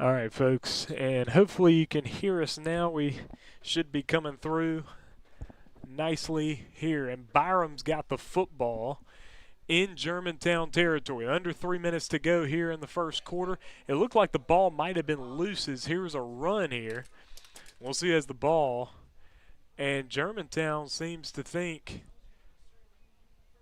All right, folks, and hopefully you can hear us now. We should be coming through nicely here. And Byram's got the football in Germantown territory. Under 3 minutes to go here in the first quarter. It looked like the ball might have been loose as here's a run here. We'll see as the ball. And Germantown seems to think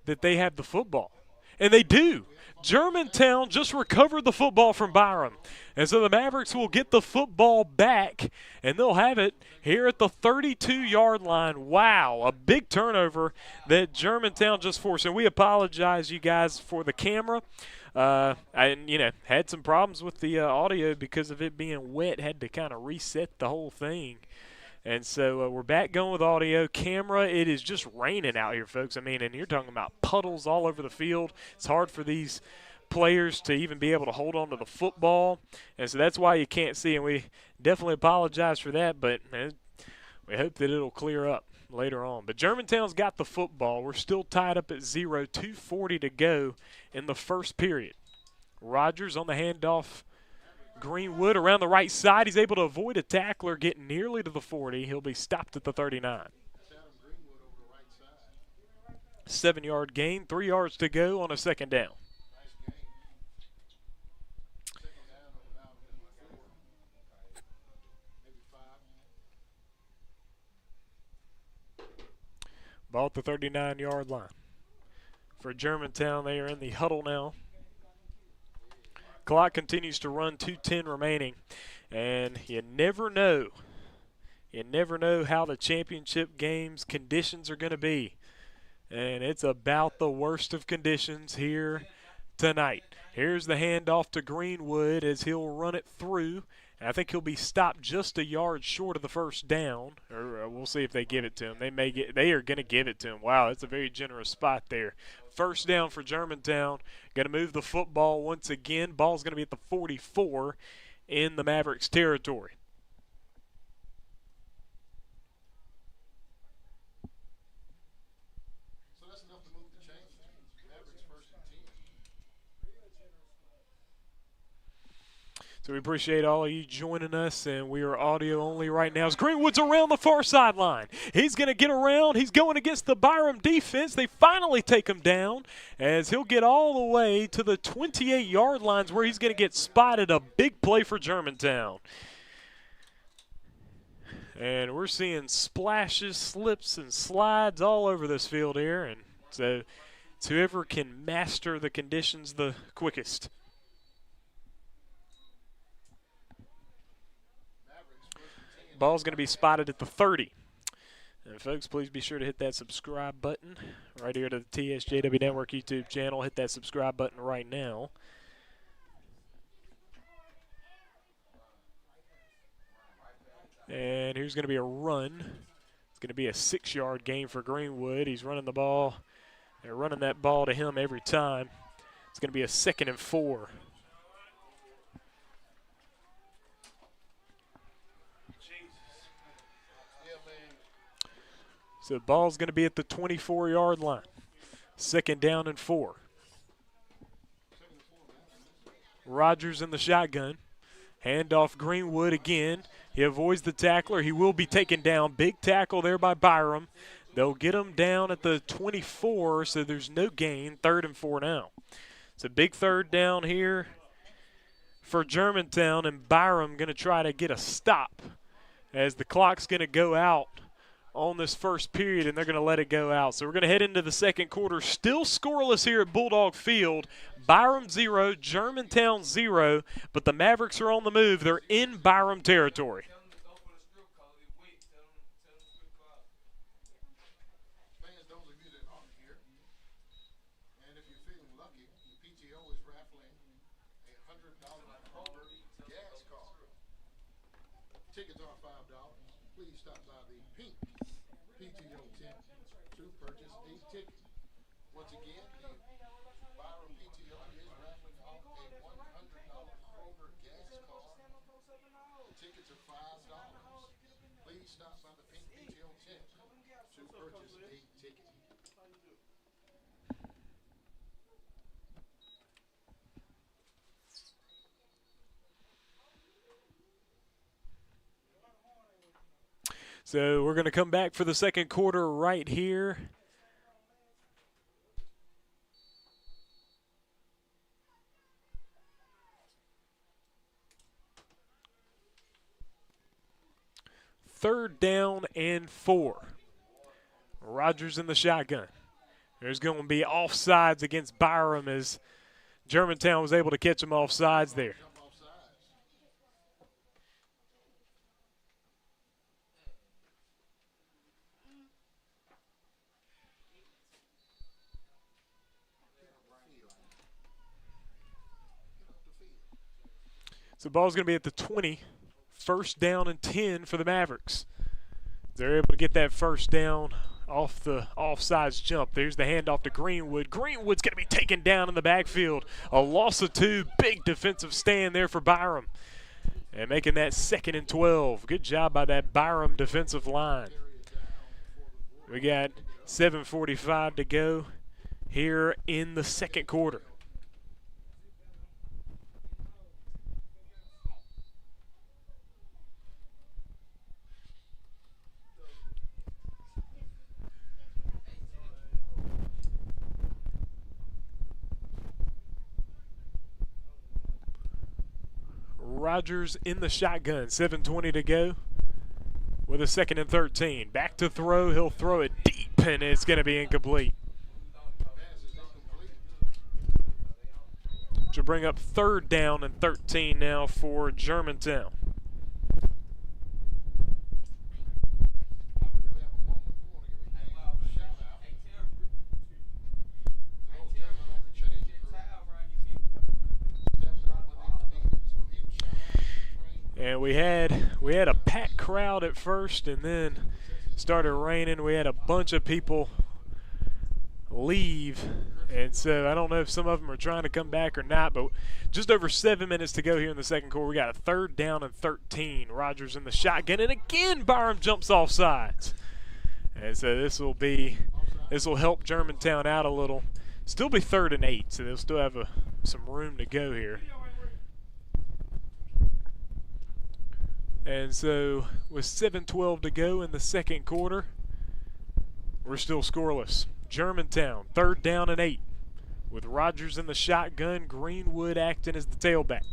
that they have the football. And they do. Germantown just recovered the football from Byram. And so the Mavericks will get the football back, and they'll have it here at the 32-yard line. Wow, a big turnover that Germantown just forced. And we apologize, you guys, for the camera. I had some problems with the audio because of it being wet. Had to kind of reset the whole thing. And so we're back going with audio. Camera, it is just raining out here, folks. I mean, and you're talking about puddles all over the field. It's hard for these players to even be able to hold on to the football. And so that's why you can't see. And we definitely apologize for that, but we hope that it'll clear up later on. But Germantown's got the football. We're still tied up at 0, 2:40 to go in the first period. Rogers on the handoff. Greenwood around the right side. He's able to avoid a tackler, get nearly to the 40. He'll be stopped at the 39. 7-yard gain, 3 yards to go on a second down. Ball at the 39-yard line. For Germantown, they are in the huddle now. Clock continues to run, 2:10 remaining, and you never know. You never know how the championship game's conditions are going to be, and it's about the worst of conditions here tonight. Here's the handoff to Greenwood as he'll run it through, and I think he'll be stopped just a yard short of the first down, or we'll see if they give it to him. They are going to give it to him. Wow, that's a very generous spot there. First down for Germantown. Going to move the football once again. Ball's going to be at the 44 in the Mavericks territory. So that's enough to move the chains. Mavericks first and 10. So we appreciate all of you joining us, and we are audio only right now. As Greenwood's around the far sideline. He's going to get around. He's going against the Byram defense. They finally take him down as he'll get all the way to the 28-yard lines where he's going to get spotted. A big play for Germantown. And we're seeing splashes, slips, and slides all over this field here. And so it's whoever can master the conditions the quickest. Ball's going to be spotted at the 30. And folks, please be sure to hit that subscribe button right here to the TSJW Network YouTube channel. Hit that subscribe button right now. And here's going to be a run. It's going to be a 6-yard gain for Greenwood. He's running the ball. They're running that ball to him every time. It's going to be a 2nd and 4. So the ball's going to be at the 24-yard line. 2nd down and 4. Rogers in the shotgun. Handoff Greenwood again. He avoids the tackler. He will be taken down. Big tackle there by Byram. They'll get him down at the 24, so there's no gain. 3rd and 4 now. It's a big 3rd down here for Germantown, and Byram going to try to get a stop as the clock's going to go out on this first period, and they're going to let it go out. So we're going to head into the second quarter. Still scoreless here at Bulldog Field. Byram 0, Germantown 0, but the Mavericks are on the move. They're in Byram territory. Fans, those of you that aren't here, and if you're feeling lucky, the PTO is raffling a $100 gas card. Tickets are $5. Please stop by the pink PTO tent to purchase a ticket. Once again, the Byram PTO is raffling off a $100 gas card. Tickets are $5. Please stop by the pink PTO tent to purchase a ticket. So we're going to come back for the second quarter right here. Third down and 4. Rogers in the shotgun. There's going to be offsides against Byram as Germantown was able to catch him offsides there. So the ball's going to be at the 20. First down and 10 for the Mavericks. They're able to get that first down off the offsides jump. There's the handoff to Greenwood. Greenwood's going to be taken down in the backfield. A loss of 2. Big defensive stand there for Byram. And making that 2nd and 12. Good job by that Byram defensive line. We got 7:45 to go here in the second quarter. Rogers in the shotgun, 7:20 to go with a 2nd and 13. Back to throw, he'll throw it deep, and it's going to be incomplete. To bring up 3rd down and 13 now for Germantown. And we had a packed crowd at first, and then started raining. We had a bunch of people leave, and so I don't know if some of them are trying to come back or not, but just over 7 minutes to go here in the second quarter. We got a 3rd down and 13. Rogers in the shotgun, and again Byram jumps off sides. And so this will help Germantown out a little. Still be 3rd and 8, so they'll still have some room to go here. And so with 7:12 to go in the second quarter, we're still scoreless. Germantown, 3rd down and 8. With Rogers in the shotgun, Greenwood acting as the tailback.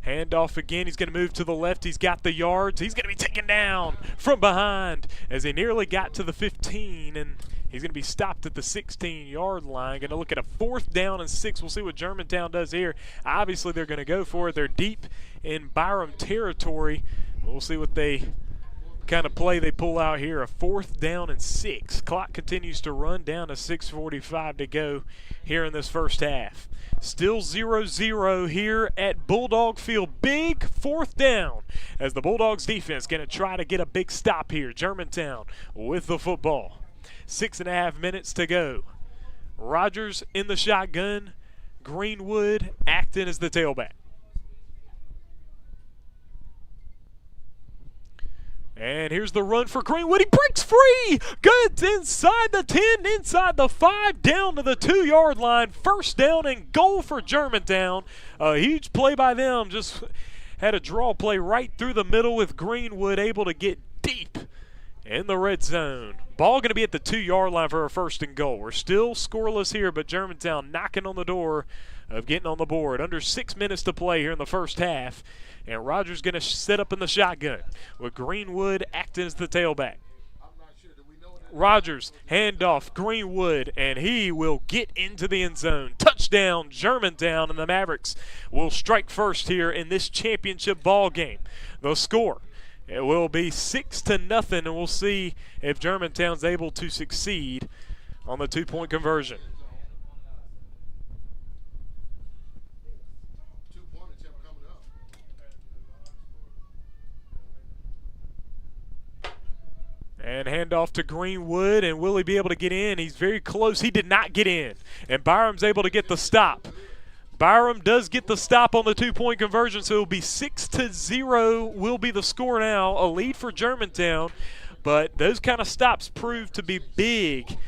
Handoff again, he's going to move to the left, he's got the yards, he's going to be taken down from behind as he nearly got to the 15, and he's going to be stopped at the 16-yard line. Going to look at a 4th down and 6. We'll see what Germantown does here. Obviously, they're going to go for it. They're deep in Byram territory. We'll see what kind of play they pull out here. A 4th down and 6. Clock continues to run down to 6:45 to go here in this first half. Still 0-0 here at Bulldog Field. Big 4th down as the Bulldogs defense going to try to get a big stop here. Germantown with the football. 6.5 minutes to go. Rogers in the shotgun. Greenwood acting as the tailback. And here's the run for Greenwood. He breaks free. Good inside the 10, inside the 5, down to the 2-yard line. First down and goal for Germantown. A huge play by them. Just had a draw play right through the middle with Greenwood able to get deep in the red zone. Ball going to be at the 2-yard line for a 1st and goal. We're still scoreless here, but Germantown knocking on the door of getting on the board. Under 6 minutes to play here in the first half. And Rogers going to set up in the shotgun with Greenwood acting as the tailback. Rogers, handoff, Greenwood, and he will get into the end zone. Touchdown, Germantown, and the Mavericks will strike first here in this championship ball game. The score, it will be 6-0, and we'll see if Germantown's able to succeed on the 2-point conversion. And handoff to Greenwood, and will he be able to get in? He's very close. He did not get in, and Byram's able to get the stop. Byram does get the stop on the 2-point conversion, so it'll be 6-0 will be the score now. A lead for Germantown, but those kind of stops prove to be big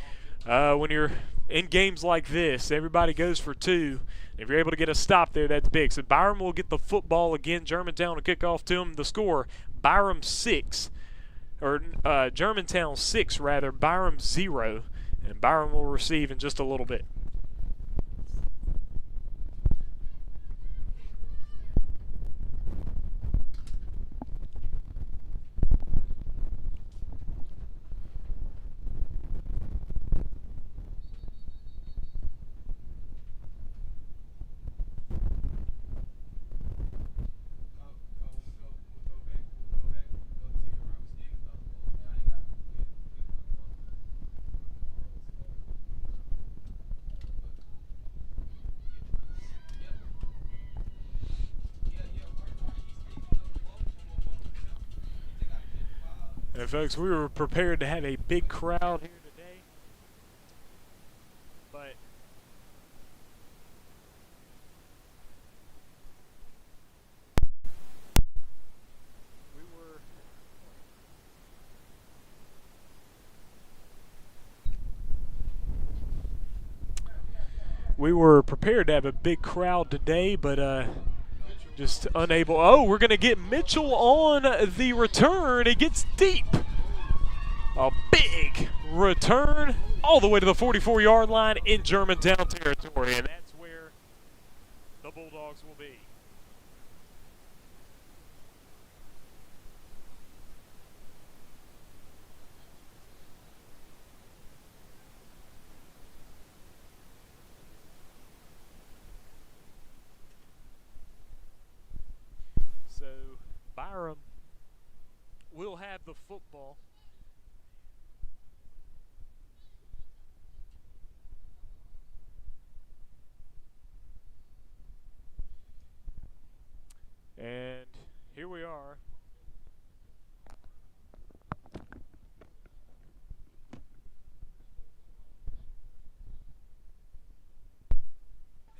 when you're in games like this. Everybody goes for 2. If you're able to get a stop there, that's big. So Byram will get the football again. Germantown will kick off to him. The score, Byram 6, or Germantown 6 rather, Byram 0, and Byram will receive in just a little bit. And folks, we were prepared to have a big crowd here today, but we were prepared to have a big crowd today, but just unable. Oh, we're going to get Mitchell on the return. It gets deep. A big return all the way to the 44-yard line in Germantown territory, and that's where the Bulldogs will be. So Byram will have the football. And here we are.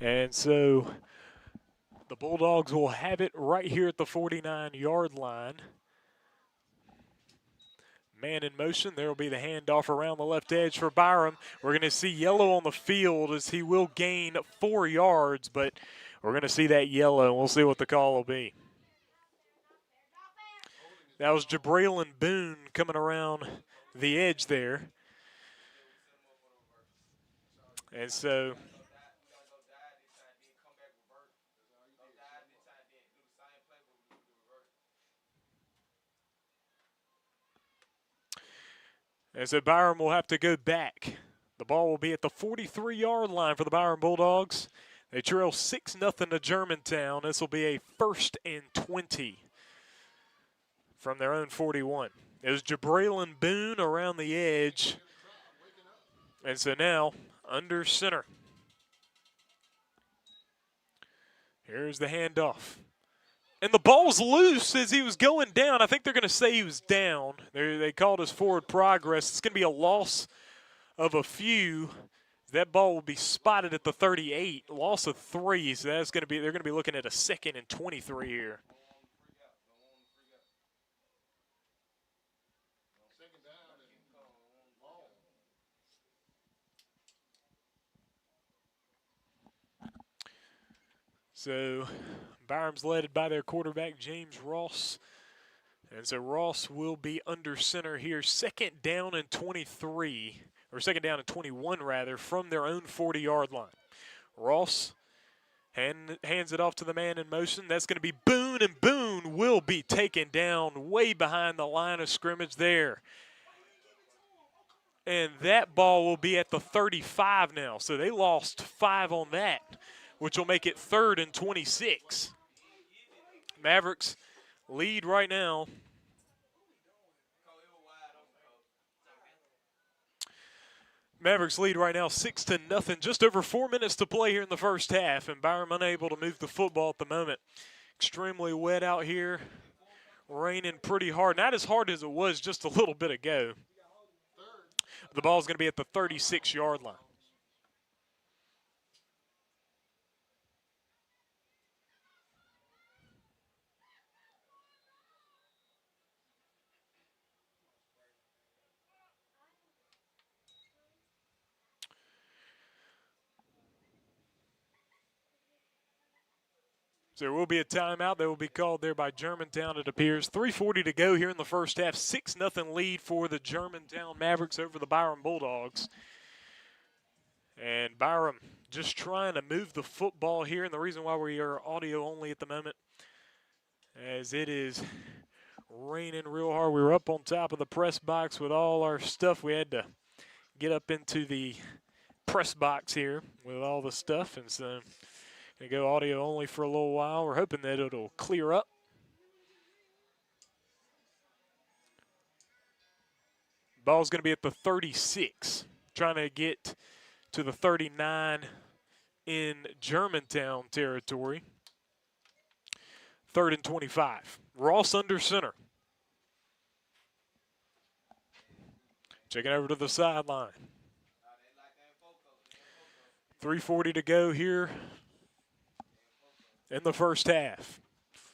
And so the Bulldogs will have it right here at the 49-yard line. Man in motion. There will be the handoff around the left edge for Byram. We're going to see yellow on the field as he will gain 4 yards, but we're going to see that yellow, and we'll see what the call will be. That was Jabraylin Boone coming around the edge there. And so Byram will have to go back. The ball will be at the 43-yard line for the Byram Bulldogs. They trail 6-0 to Germantown. This will be a 1st and 20 from their own 41. It was Jabraylin Boone around the edge. And so now, under center. Here's the handoff. And the ball's loose as he was going down. I think they're going to say he was down. They called his forward progress. It's going to be a loss of a few. That ball will be spotted at the 38. Loss of 3. So that's going to be. They're going to be looking at a 2nd and 23 here. So Byram's led by their quarterback, James Ross. And so Ross will be under center here. 2nd down and 23, or 2nd down and 21 rather, from their own 40-yard line. Ross hands it off to the man in motion. That's going to be Boone, and Boone will be taken down way behind the line of scrimmage there. And that ball will be at the 35 now. So they lost 5 on that, which will make it 3rd and 26. Mavericks lead right now. Mavericks lead right now 6-0. Just over 4 minutes to play here in the first half, and Byram unable to move the football at the moment. Extremely wet out here, raining pretty hard. Not as hard as it was just a little bit ago. The ball's going to be at the 36-yard line. So there will be a timeout that will be called there by Germantown, it appears. 3:40 to go here in the first half. 6-0 lead for the Germantown Mavericks over the Byram Bulldogs. And Byram just trying to move the football here. And the reason why we are audio only at the moment, as it is raining real hard. We were up on top of the press box with all our stuff. We had to get up into the press box here with all the stuff. And so going to go audio only for a little while. We're hoping that it'll clear up. Ball's going to be at the 36, trying to get to the 39 in Germantown territory. 3rd and 25. Ross under center. Checking over to the sideline. 3:40 to go here in the first half.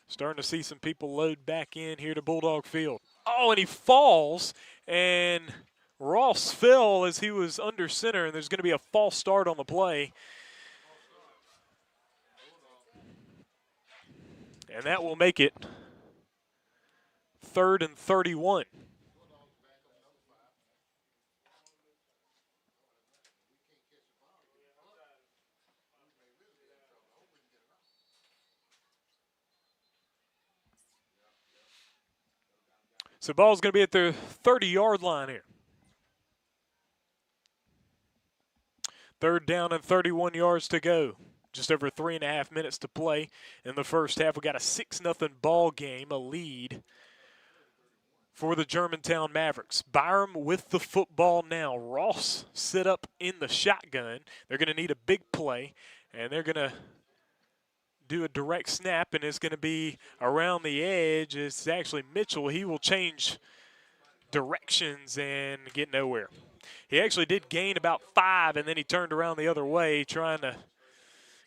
Starting to see some people load back in here to Bulldog Field. Oh, and he falls, and Ross fell as he was under center, and there's going to be a false start on the play. And that will make it 3rd and 31. So ball's going to be at the 30-yard line here. 3rd down and 31 yards to go. Just over 3.5 minutes to play in the first half. We got a 6-0 ball game, a lead for the Germantown Mavericks. Byram with the football now. Ross sit up in the shotgun. They're going to need a big play, and they're going to do a direct snap, and it's going to be around the edge. It's actually Mitchell. He will change directions and get nowhere. He actually did gain about 5, and then he turned around the other way trying to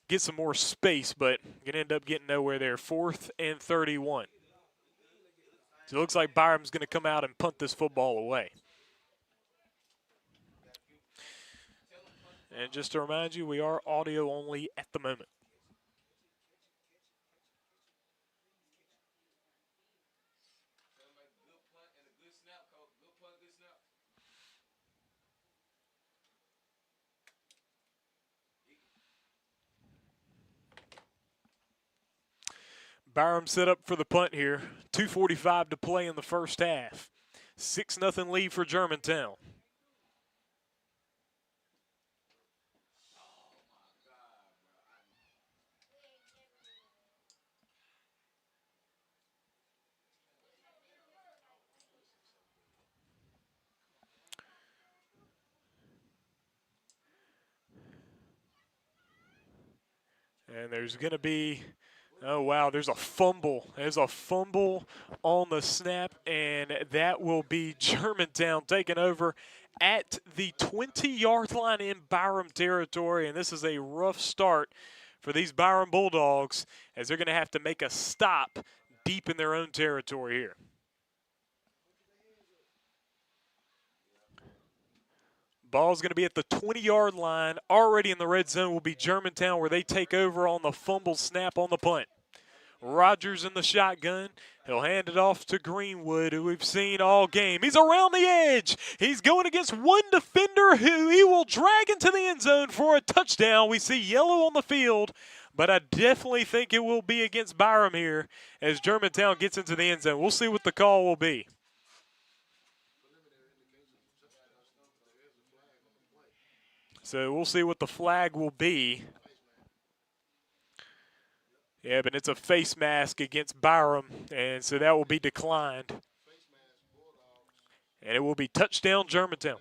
get some more space, but going to end up getting nowhere there. 4th and 31. So it looks like Byram's going to come out and punt this football away. And just to remind you, we are audio only at the moment. Byram set up for the punt here. 2:45 to play in the first half. 6-0 lead for Germantown. And there's going to be, oh, wow, there's a fumble. There's a fumble on the snap, and that will be Germantown taking over at the 20-yard line in Byram territory. And this is a rough start for these Byram Bulldogs, as they're going to have to make a stop deep in their own territory here. Ball's going to be at the 20-yard line. Already in the red zone will be Germantown, where they take over on the fumble snap on the punt. Rogers in the shotgun. He'll hand it off to Greenwood, who we've seen all game. He's around the edge. He's going against one defender who he will drag into the end zone for a touchdown. We see yellow on the field, but I definitely think it will be against Byram here as Germantown gets into the end zone. We'll see what the call will be. So we'll see what the flag will be. Yeah, but it's a face mask against Byram, and so that will be declined. And it will be touchdown Germantown.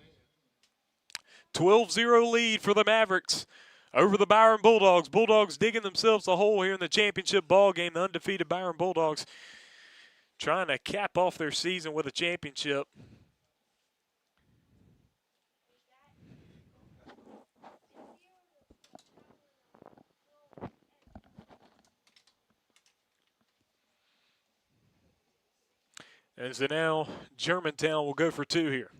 12-0 lead for the Mavericks over the Byram Bulldogs. Bulldogs digging themselves a hole here in the championship ball game. The undefeated Byram Bulldogs trying to cap off their season with a championship. And so now Germantown will go for 2 here.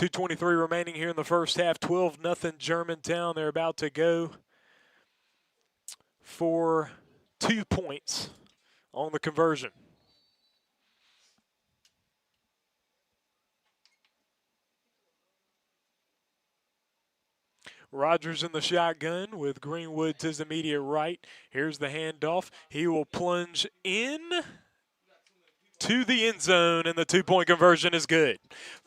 2:23 remaining here in the first half. 12-0 Germantown. They're about to go for 2 points on the conversion. Rogers in the shotgun with Greenwood to his immediate right. Here's the handoff. He will plunge in to the end zone, and the 2-point conversion is good.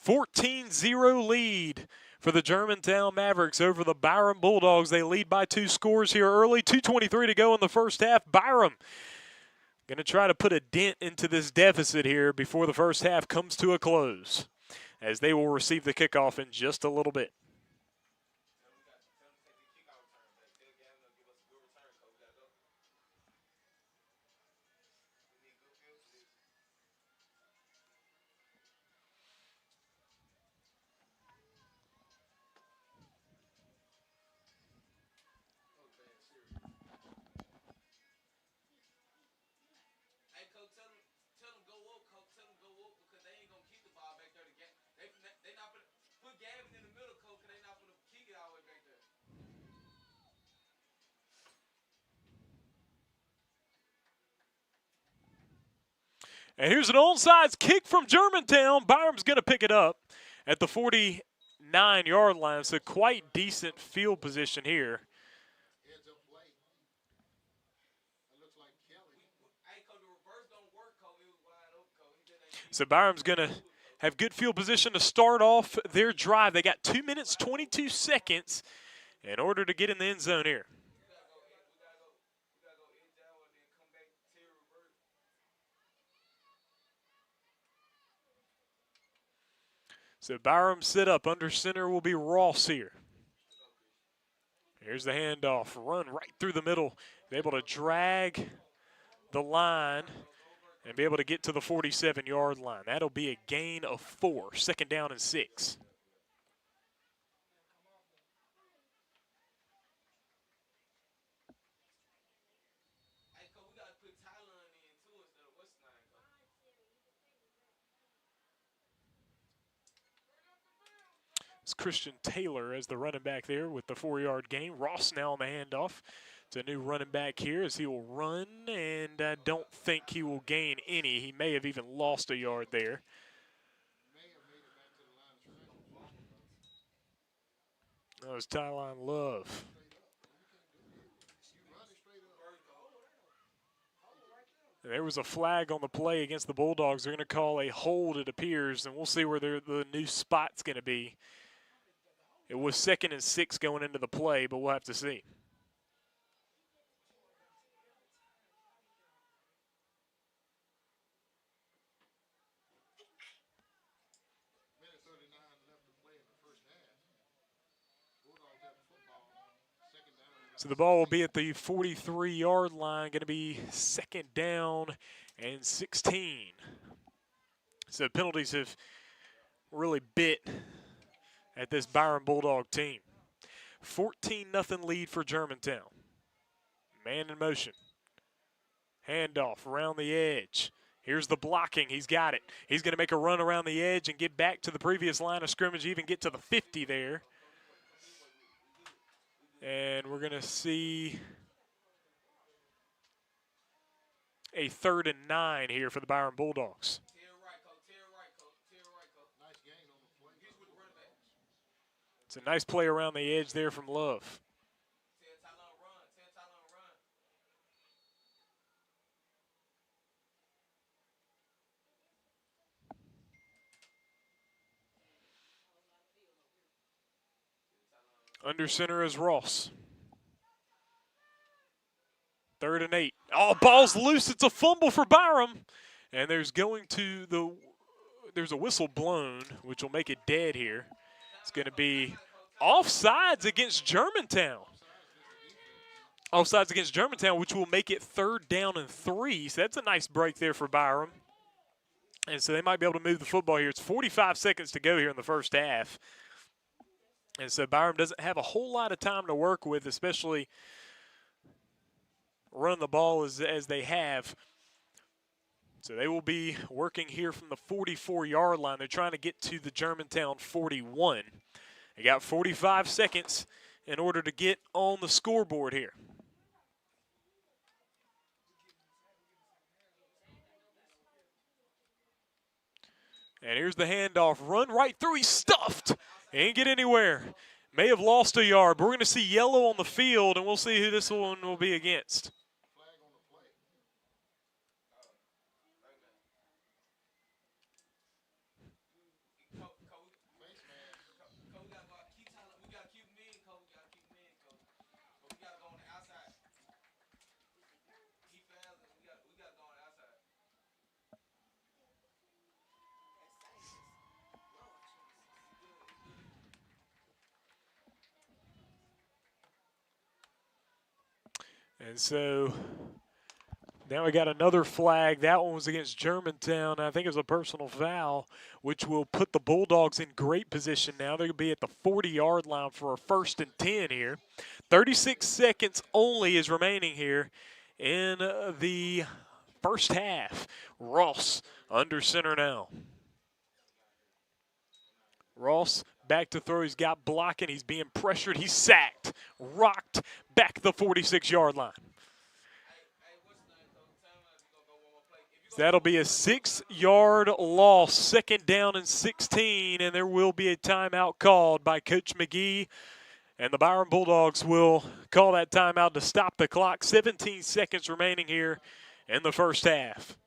14-0 lead for the Germantown Mavericks over the Byram Bulldogs. They lead by 2 scores here early. 2:23 to go in the first half. Byram going to try to put a dent into this deficit here before the first half comes to a close, as they will receive the kickoff in just a little bit. And here's an onside kick from Germantown. Byram's going to pick it up at the 49-yard line. So quite decent field position here. So Byram's going to have good field position to start off their drive. They got 2 minutes, 22 seconds in order to get in the end zone here. So Byram sit up. Under center will be Ross here. Here's the handoff. Run right through the middle. They're able to drag the line and be able to get to the 47-yard line. That'll be a gain of 4. 2nd down and 6. It's Christian Taylor as the running back there with the 4-yard gain. Ross now on the handoff. It's a new running back here as he will run, and I don't think he will gain any. He may have even lost a yard there. That was Tyline Love. There was a flag on the play against the Bulldogs. They're going to call a hold, it appears, and we'll see where the new spot's going to be. It was 2nd and 6 going into the play, but we'll have to see. So the ball will be at the 43-yard line, going to be 2nd down and 16. So penalties have really bit at this Byram Bulldog team. 14-0 lead for Germantown. Man in motion. Handoff around the edge. Here's the blocking. He's got it. He's going to make a run around the edge and get back to the previous line of scrimmage, even get to the 50 there. And we're going to see a 3rd and 9 here for the Byram Bulldogs. It's a nice play around the edge there from Love. Under center is Ross. 3rd and 8. Oh, ball's loose. It's a fumble for Byram. And there's a whistle blown, which will make it dead here. It's going to be offsides against Germantown. Offsides against Germantown, which will make it 3rd down and 3. So that's a nice break there for Byram. And so they might be able to move the football here. It's 45 seconds to go here in the first half. And so Byram doesn't have a whole lot of time to work with, especially run the ball as they have. So they will be working here from the 44-yard line. They're trying to get to the Germantown 41. They got 45 seconds in order to get on the scoreboard here. And here's the handoff. Run right through. He's stuffed. Ain't get anywhere. May have lost a yard, but we're going to see yellow on the field, and we'll see who this one will be against. And so now we got another flag. That one was against Germantown. I think it was a personal foul, which will put the Bulldogs in great position now. They're going to be at the 40-yard line for a 1st and 10 here. 36 seconds only is remaining here in the first half. Ross under center now. Ross back to throw. He's got blocking. He's being pressured. He's sacked. Rocked back the 46-yard line. That'll be a 6-yard loss, 2nd down and 16, and there will be a timeout called by Coach McGee. And the Byram Bulldogs will call that timeout to stop the clock. 17 seconds remaining here in the first half.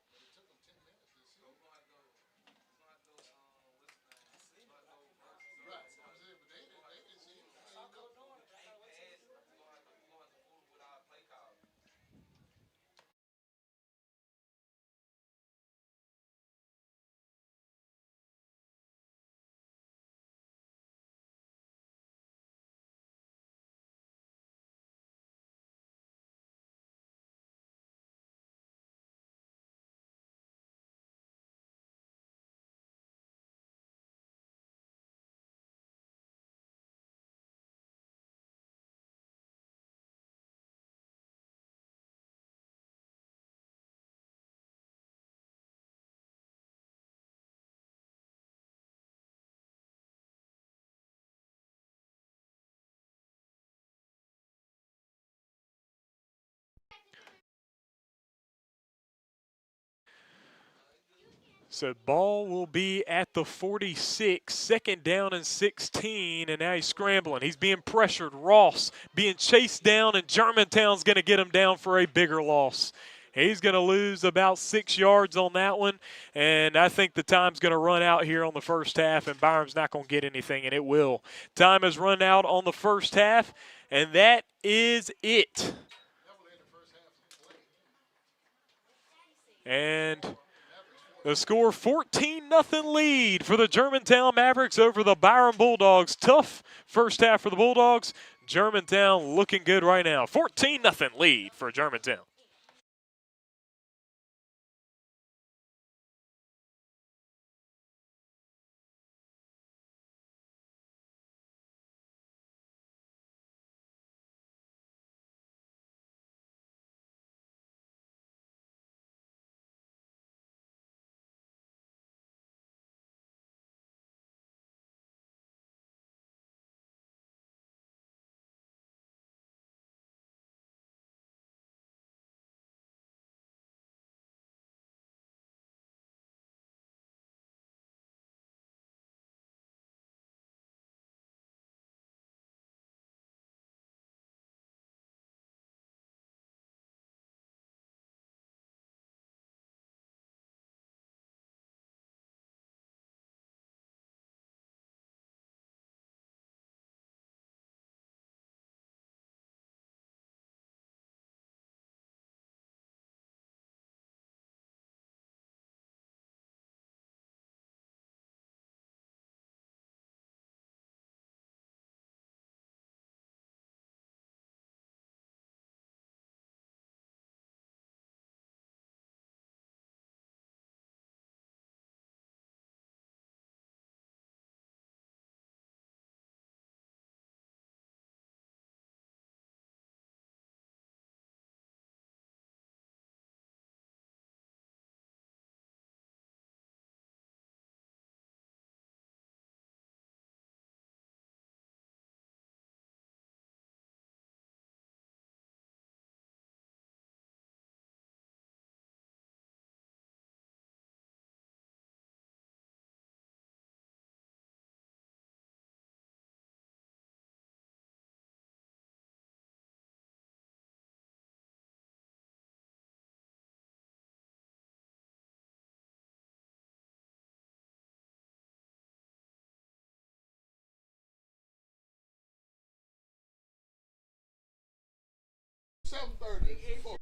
So ball will be at the 46, 2nd down and 16, and now he's scrambling. He's being pressured. Ross being chased down, and Germantown's going to get him down for a bigger loss. He's going to lose about 6 yards on that one, and I think the time's going to run out here on the first half, and Byram's not going to get anything, and it will. Time has run out on the first half, and that is it. And the score, 14-0 lead for the Germantown Mavericks over the Byram Bulldogs. Tough first half for the Bulldogs. Germantown looking good right now. 14-0 lead for Germantown. 7:30.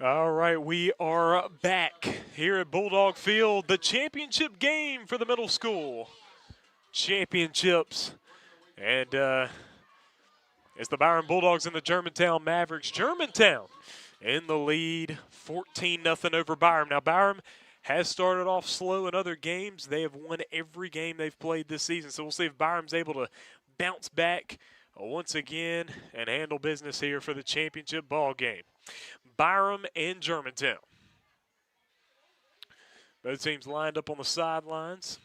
All right, we are back here at Bulldog Field, the championship game for the middle school championships. And it's the Byram Bulldogs and the Germantown Mavericks. Germantown in the lead, 14-0 over Byram. Now, Byram has started off slow in other games. They have won every game they've played this season. So we'll see if Byram's able to bounce back once again and handle business here for the championship ball game. Byram and Germantown. Both teams lined up on the sidelines.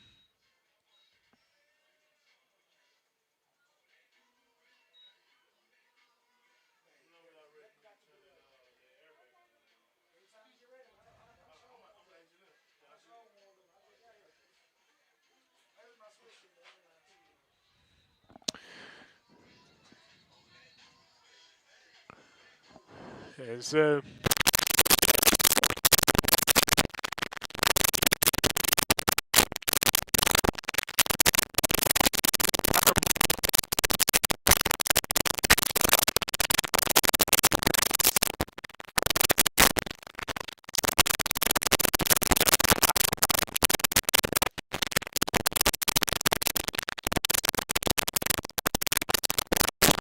And so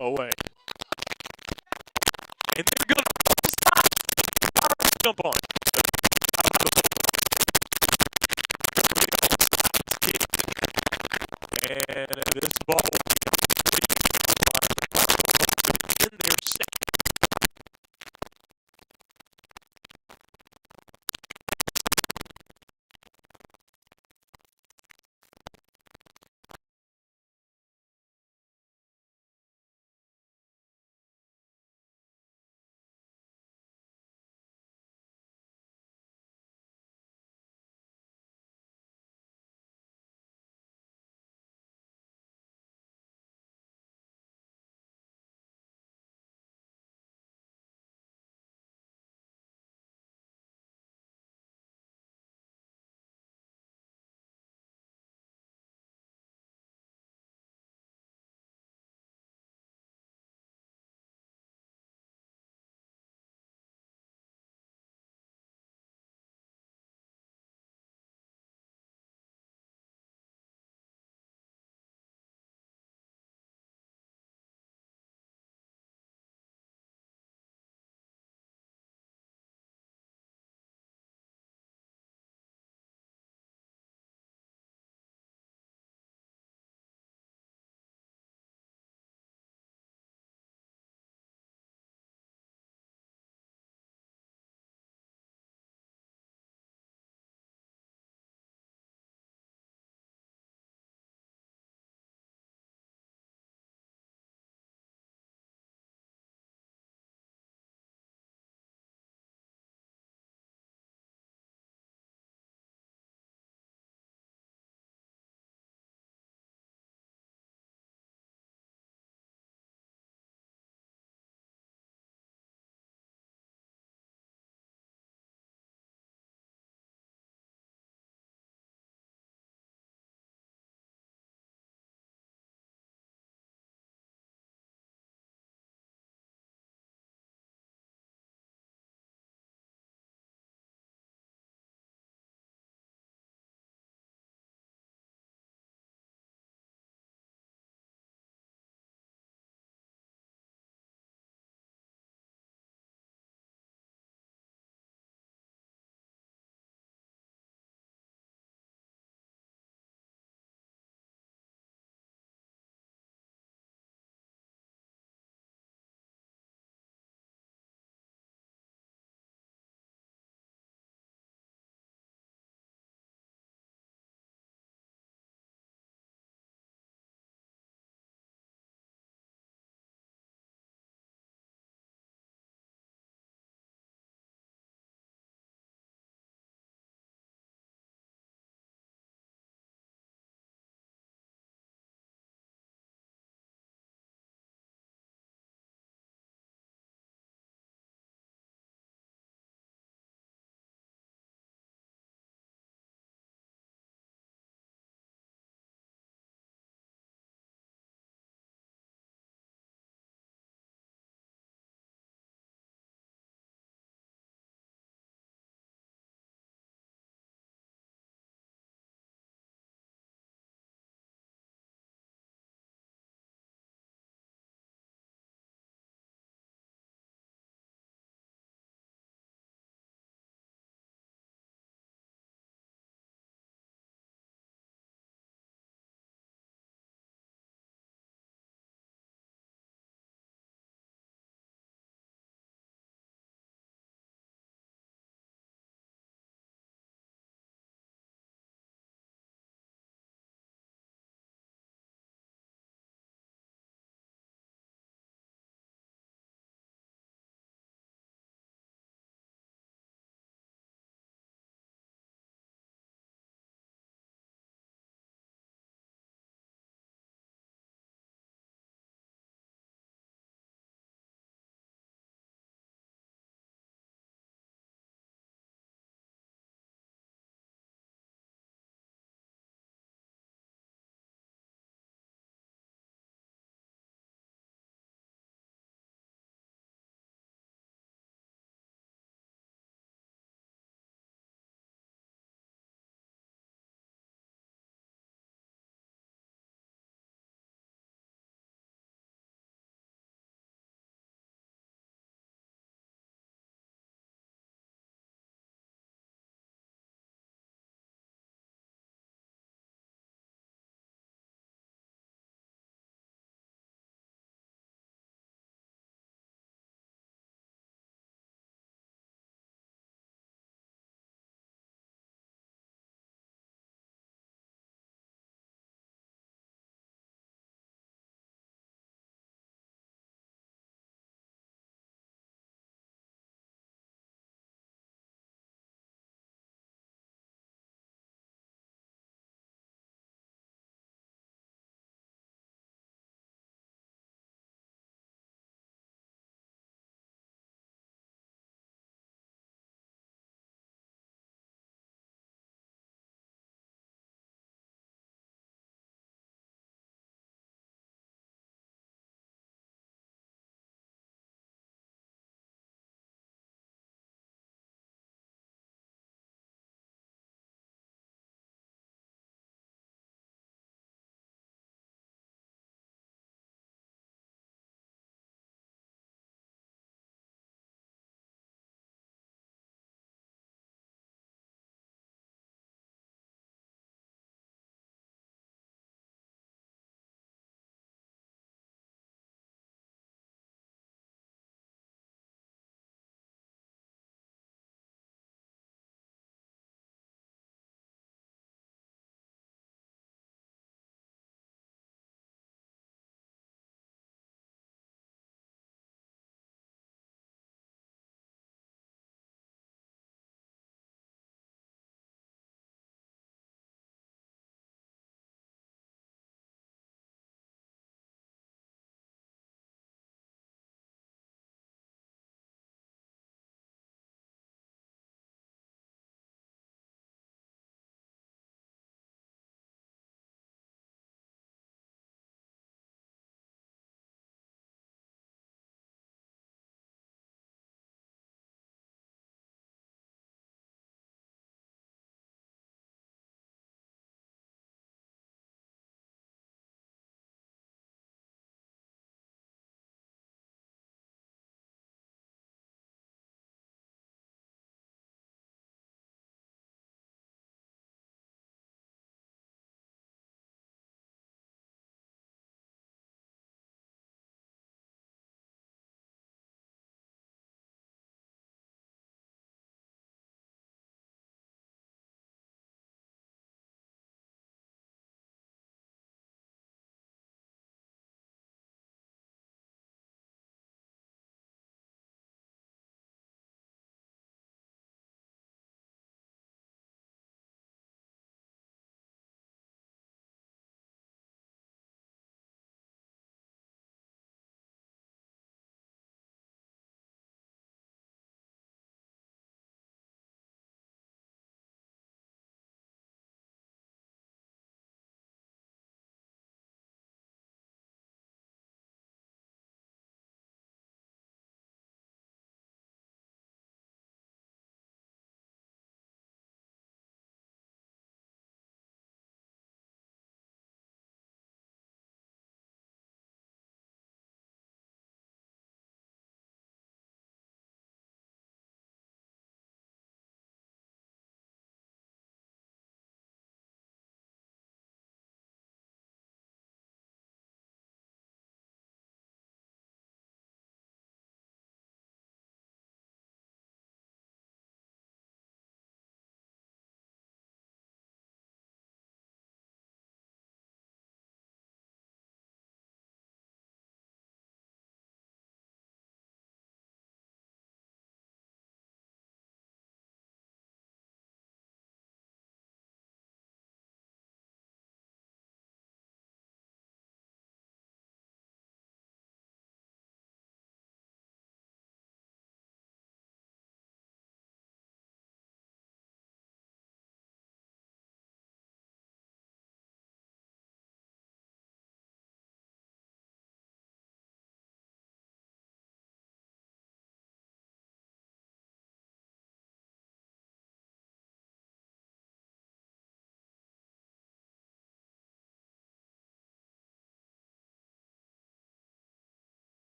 away. And they're going to jump on. And this ball in there.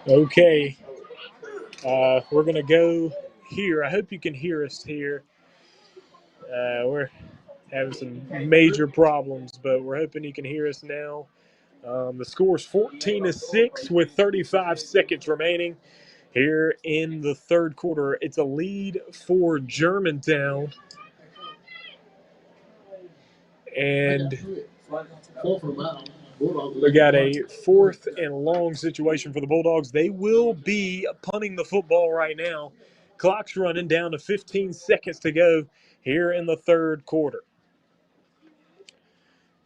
Okay. We're going to go here. I hope you can hear us here. We're having some major problems, but we're hoping you can hear us now. The score is 14-6 with 35 seconds remaining here in the third quarter. It's a lead for Germantown. And we got a fourth and long situation for the Bulldogs. They will be punting the football right now. Clock's running down to 15 seconds to go here in the third quarter.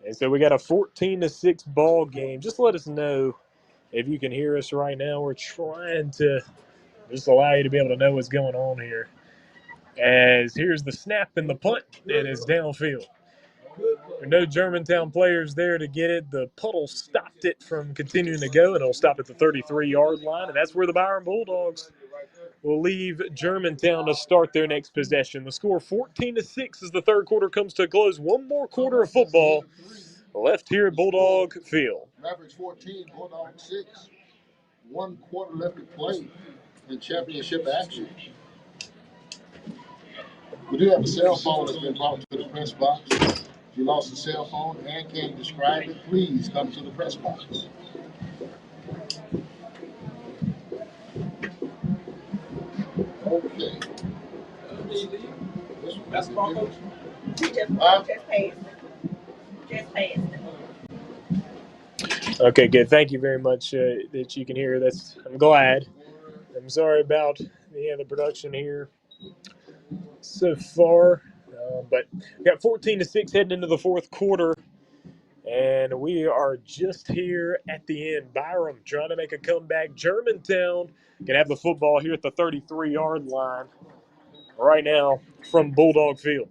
And so we got a 14-6 ball game. Just let us know if you can hear us right now. We're trying to just allow you to be able to know what's going on here. As here's the snap and the punt, and it's downfield. There are no Germantown players there to get it. The puddle stopped it from continuing to go, and it'll stop at the 33-yard line, and that's where the Byram Bulldogs will leave Germantown to start their next possession. The score 14-6 as the third quarter comes to a close. One more quarter of football left here at Bulldog Field. Mavericks 14, Bulldogs 6. 1 quarter left to play in championship action. We do have a cell phone that's been brought to the press box. If you lost a cell phone and can't describe it, please come to the press box. Okay. That's Just pass. Okay, good. Thank you very much that you can hear. I'm glad. I'm sorry about the production here so far, but we got 14-6 heading into the fourth quarter, and we are just here at the end. Byram trying to make a comeback. Germantown can have the football here at the 33-yard line right now from Bulldog Field.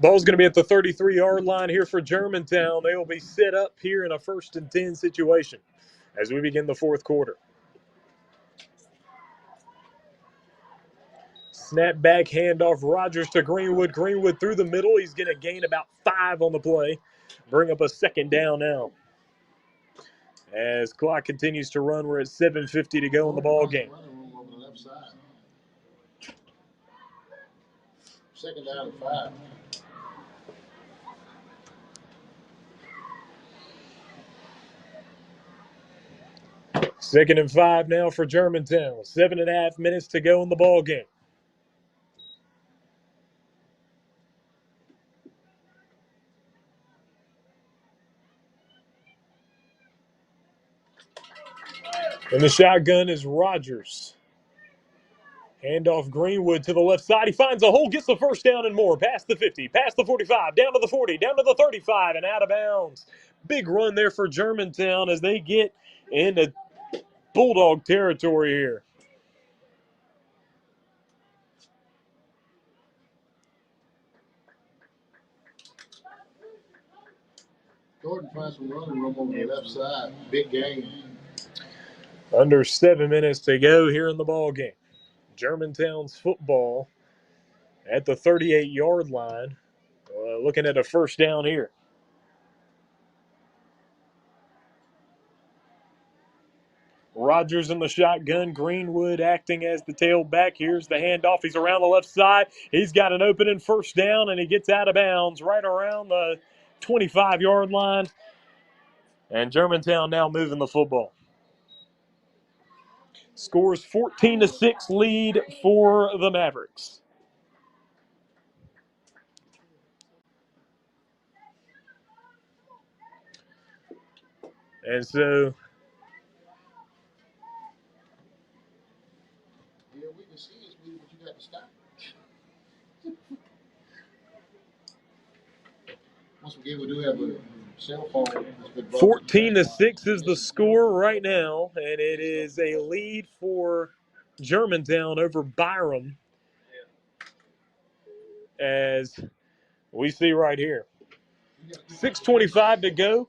Ball's going to be at the 33-yard line here for Germantown. They will be set up here in a 1st and 10 situation as we begin the fourth quarter. Snap back, handoff, Rogers to Greenwood. Greenwood through the middle. He's going to gain about 5 on the play. Bring up a 2nd down now. As clock continues to run, we're at 7:50 to go in the ball game. 2nd down and 5. Second and 5 now for Germantown. 7.5 minutes to go in the ball game. And the shotgun is Rogers. Handoff Greenwood to the left side. He finds a hole, gets the 1st down and more. Past the 50, past the 45, down to the 40, down to the 35, and out of bounds. Big run there for Germantown as they get into Bulldog territory here. Jordan finds some running room over the left side. Big game. Under 7 minutes to go here in the ball game. Germantown's football at the 38-yard line. Looking at a 1st down here. Rogers in the shotgun. Greenwood acting as the tailback. Here's the handoff. He's around the left side. He's got an opening 1st down, and he gets out of bounds right around the 25-yard line. And Germantown now moving the football. Scores 14-6 lead for the Mavericks. And so Yeah, we can see it, but you got to stop. Once again, we do have a cell phone. 14-6 is the score right now, and it is a lead for Germantown over Byram. as we see right here. 6:25 to go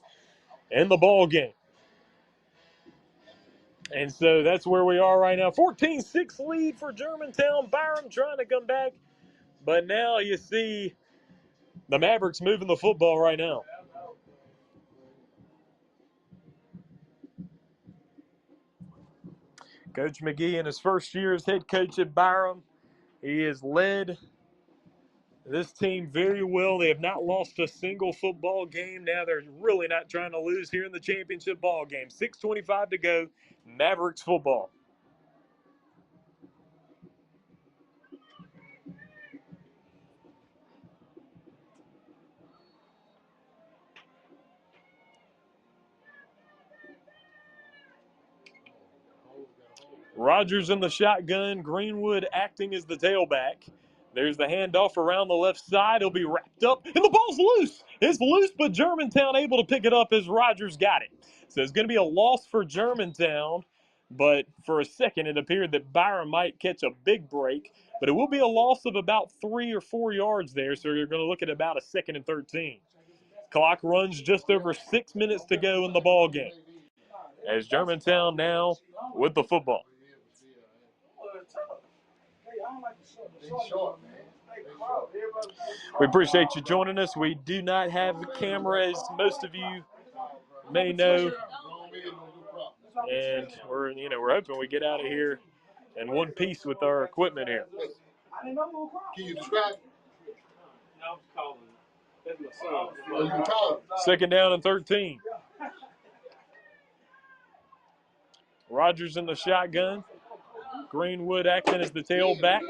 in the ball game. And so that's where we are right now. 14-6 lead for Germantown. Byram trying to come back. But now you see the Mavericks moving the football right now. Coach McGee in his first year as head coach at Byram. He has led this team very well. They have not lost a single football game. Now they're really not trying to lose here in the championship ball game. 6:25 to go. Mavericks football. Rogers in the shotgun. Greenwood acting as the tailback. There's the handoff around the left side. He'll be wrapped up, and the ball's loose. It's loose, but Germantown able to pick it up as Rogers got it. So it's going to be a loss for Germantown, but for a second it appeared that Byram might catch a big break, but it will be a loss of about 3 or 4 yards there, so you're going to look at about a 2nd and 13. Clock runs just over 6 minutes to go in the ball game as Germantown now with the football. We appreciate you joining us. We do not have cameras, most of you may know, and we're hoping we get out of here in one piece with our equipment here. Can you describe? Second down and 13. Rogers in the shotgun. Greenwood acting as the tailback.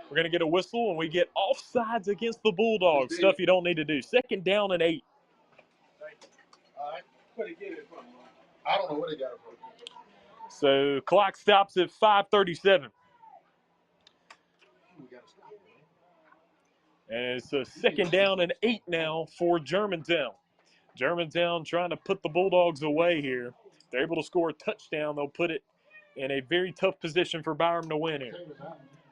We're going to get a whistle, and we get offsides against the Bulldogs. Stuff you don't need to do. 2nd down and 8. All right. I don't know where they got it from. So clock stops at 5:37. And it's a 2nd down and 8 now for Germantown. Germantown trying to put the Bulldogs away here. If they're able to score a touchdown, they'll put it in a very tough position for Byram to win here.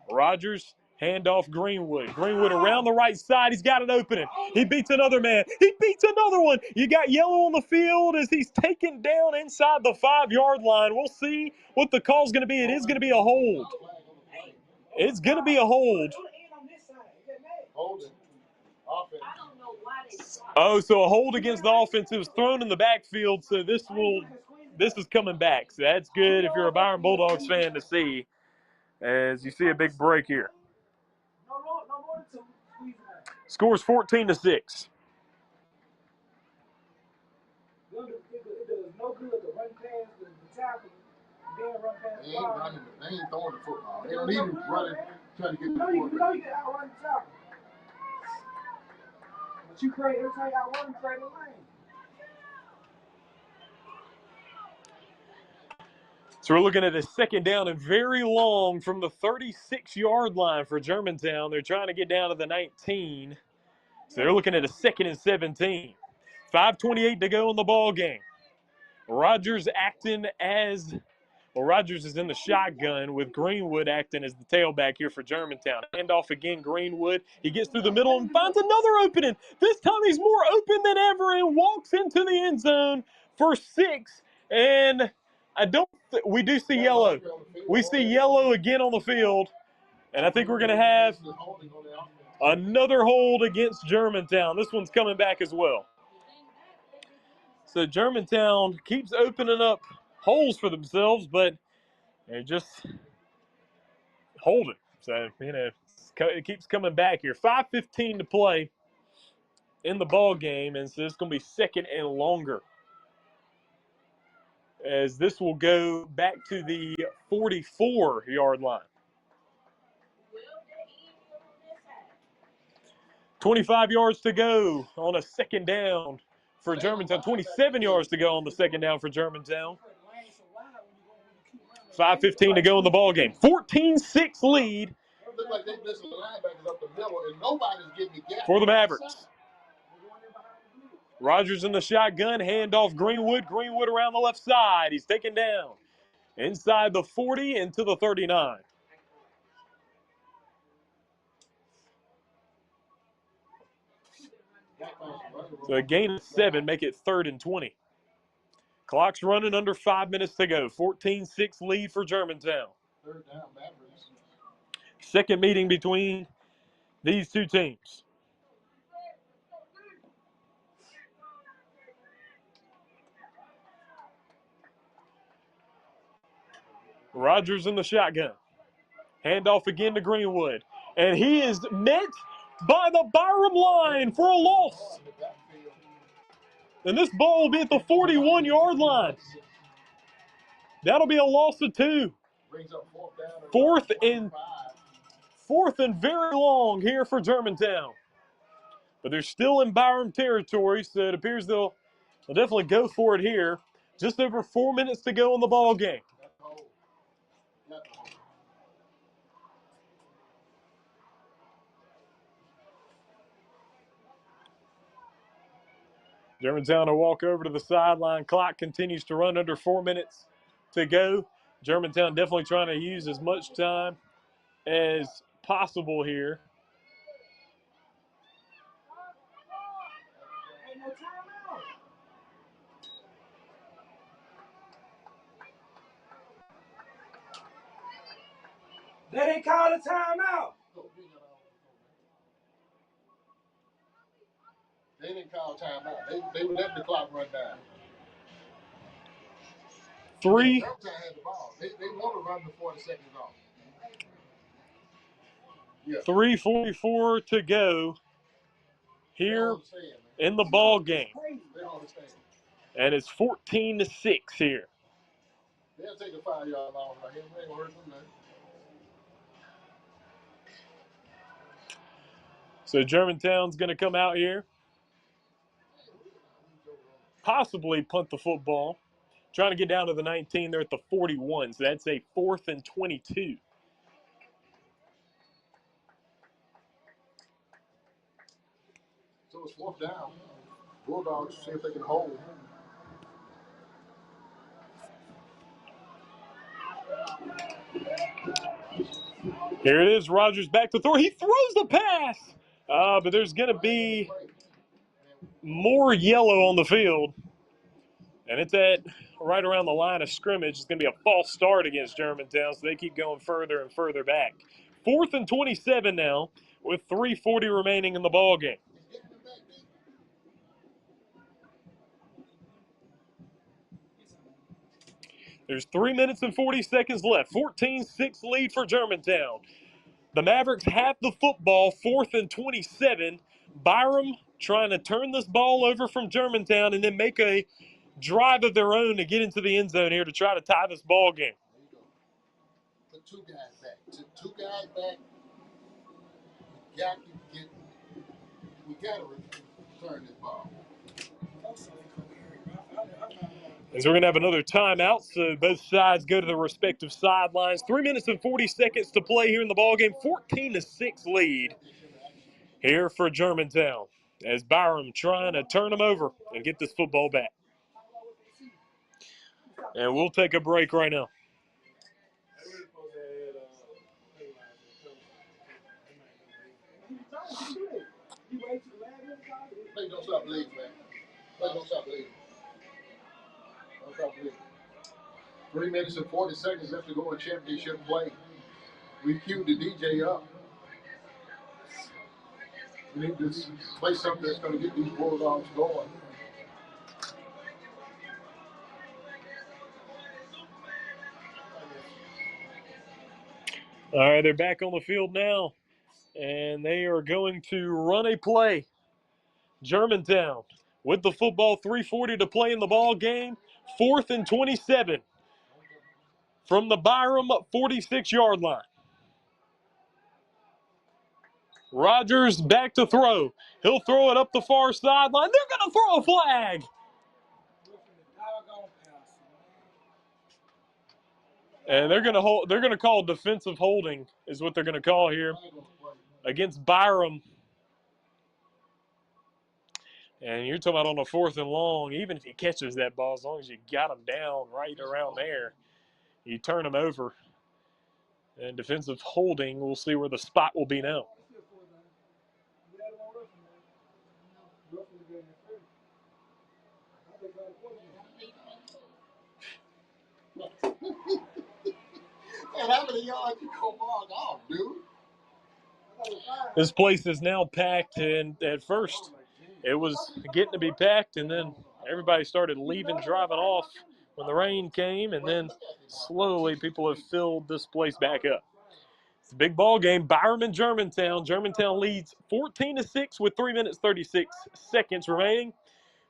Rogers, handoff Greenwood. Greenwood around the right side. He's got an opening. He beats another man. He beats another one. You got yellow on the field as he's taken down inside the 5-yard line. We'll see what the call's going to be. It is going to be a hold. It's going to be a hold. Oh, so a hold against the offense. It was thrown in the backfield, so this is coming back. So that's good if you're a Byram Bulldogs fan to see, as you see a big break here. Scores 14-6. They ain't throwing the football. They don't even run it, trying to get the football. But you create every time y'all run, create a lane. So we're looking at a 2nd down and very long from the 36-yard line for Germantown. They're trying to get down to the 19. So they're looking at a 2nd and 17. 5:28 to go in the ball game. Rogers acting as Rogers is in the shotgun with Greenwood acting as the tailback here for Germantown. Handoff again, Greenwood. He gets through the middle and finds another opening. This time he's more open than ever and walks into the end zone for 6. And we do see yellow. We see yellow again on the field. And I think we're going to have another hold against Germantown. This one's coming back as well. So Germantown keeps opening up holes for themselves, but they're just holding. So, it keeps coming back here. 5:15 to play in the ball game, and so it's going to be 2nd and longer, as this will go back to the 44-yard line. 25 yards to go on a 2nd down for Germantown. 27 yards to go on the 2nd down for Germantown. 5:15 to go in the ball game. 14-6 lead for the Mavericks. Rogers in the shotgun, handoff Greenwood. Greenwood around the left side. He's taken down inside the 40 into the 39. So a gain of 7, make it 3rd and 20. Clock's running under 5 minutes to go. 14-6 lead for Germantown. Third down, Mavericks. Second meeting between these two teams. Rogers in the shotgun. Handoff again to Greenwood. And he is met by the Byram line for a loss. And this ball will be at the 41-yard line. That'll be a loss of 2. Fourth and very long here for Germantown. But they're still in Byram territory, so it appears they'll definitely go for it here. Just over 4 minutes to go in the ball game. Germantown will walk over to the sideline. Clock continues to run under 4 minutes to go. Germantown definitely trying to use as much time as possible here. They didn't call the timeout. They didn't call timeout. They let the clock run down. 3. Germantown had the ball. They want to run before the seconds off. Yeah. 3:44 to go here in the ball game. And it's 14-6 here. They'll take a 5-yard line right here. They ain't gonna hurt them nothing. So Germantown's going to come out here, possibly punt the football. Trying to get down to the 19. They're at the 41, so that's a 4th and 22. So it's 4th down. Bulldogs see if they can hold. Here it is. Rogers back to throw. He throws the pass. But there's going to be more yellow on the field. And it's at right around the line of scrimmage. It's going to be a false start against Germantown, so they keep going further and further back. 4th and 27 now with 3:40 remaining in the ball game. There's 3 minutes and 40 seconds left. 14-6 lead for Germantown. The Mavericks have the football, 4th and 27. Byram trying to turn this ball over from Germantown and then make a drive of their own to get into the end zone here to try to tie this ball game. There you go. Put 2 guys back. Two guys back. We got to return this ball. As we're going to have another timeout, so both sides go to the respective sidelines. 3 minutes and 40 seconds to play here in the ballgame. 14-6 lead here for Germantown as Byram trying to turn them over and get this football back. And we'll take a break right now. Play don't stop bleeding, man. Play don't stop bleeding. Don't stop bleeding. 3 minutes and 40 seconds left to go in championship play. We queued the DJ up. We need to play something that's going to get these Bulldogs going. All right, they're back on the field now, and they are going to run a play. Germantown with the football, 3:40 to play in the ball game. 4th and 27 from the Byram 46-yard line. Rogers back to throw. He'll throw it up the far sideline. They're going to throw a flag. And they're going to call defensive holding is what they're going to call here against Byram. And you're talking about on a 4th and long, even if he catches that ball, as long as you got him down right around there, you turn him over. And defensive holding, we'll see where the spot will be now. And how many yards you go log off, dude? This place is now packed, and at first it was getting to be packed, and then everybody started leaving, driving off when the rain came, and then slowly people have filled this place back up. It's a big ball game. Byram and Germantown. Germantown leads 14-6 with 3 minutes 36 seconds remaining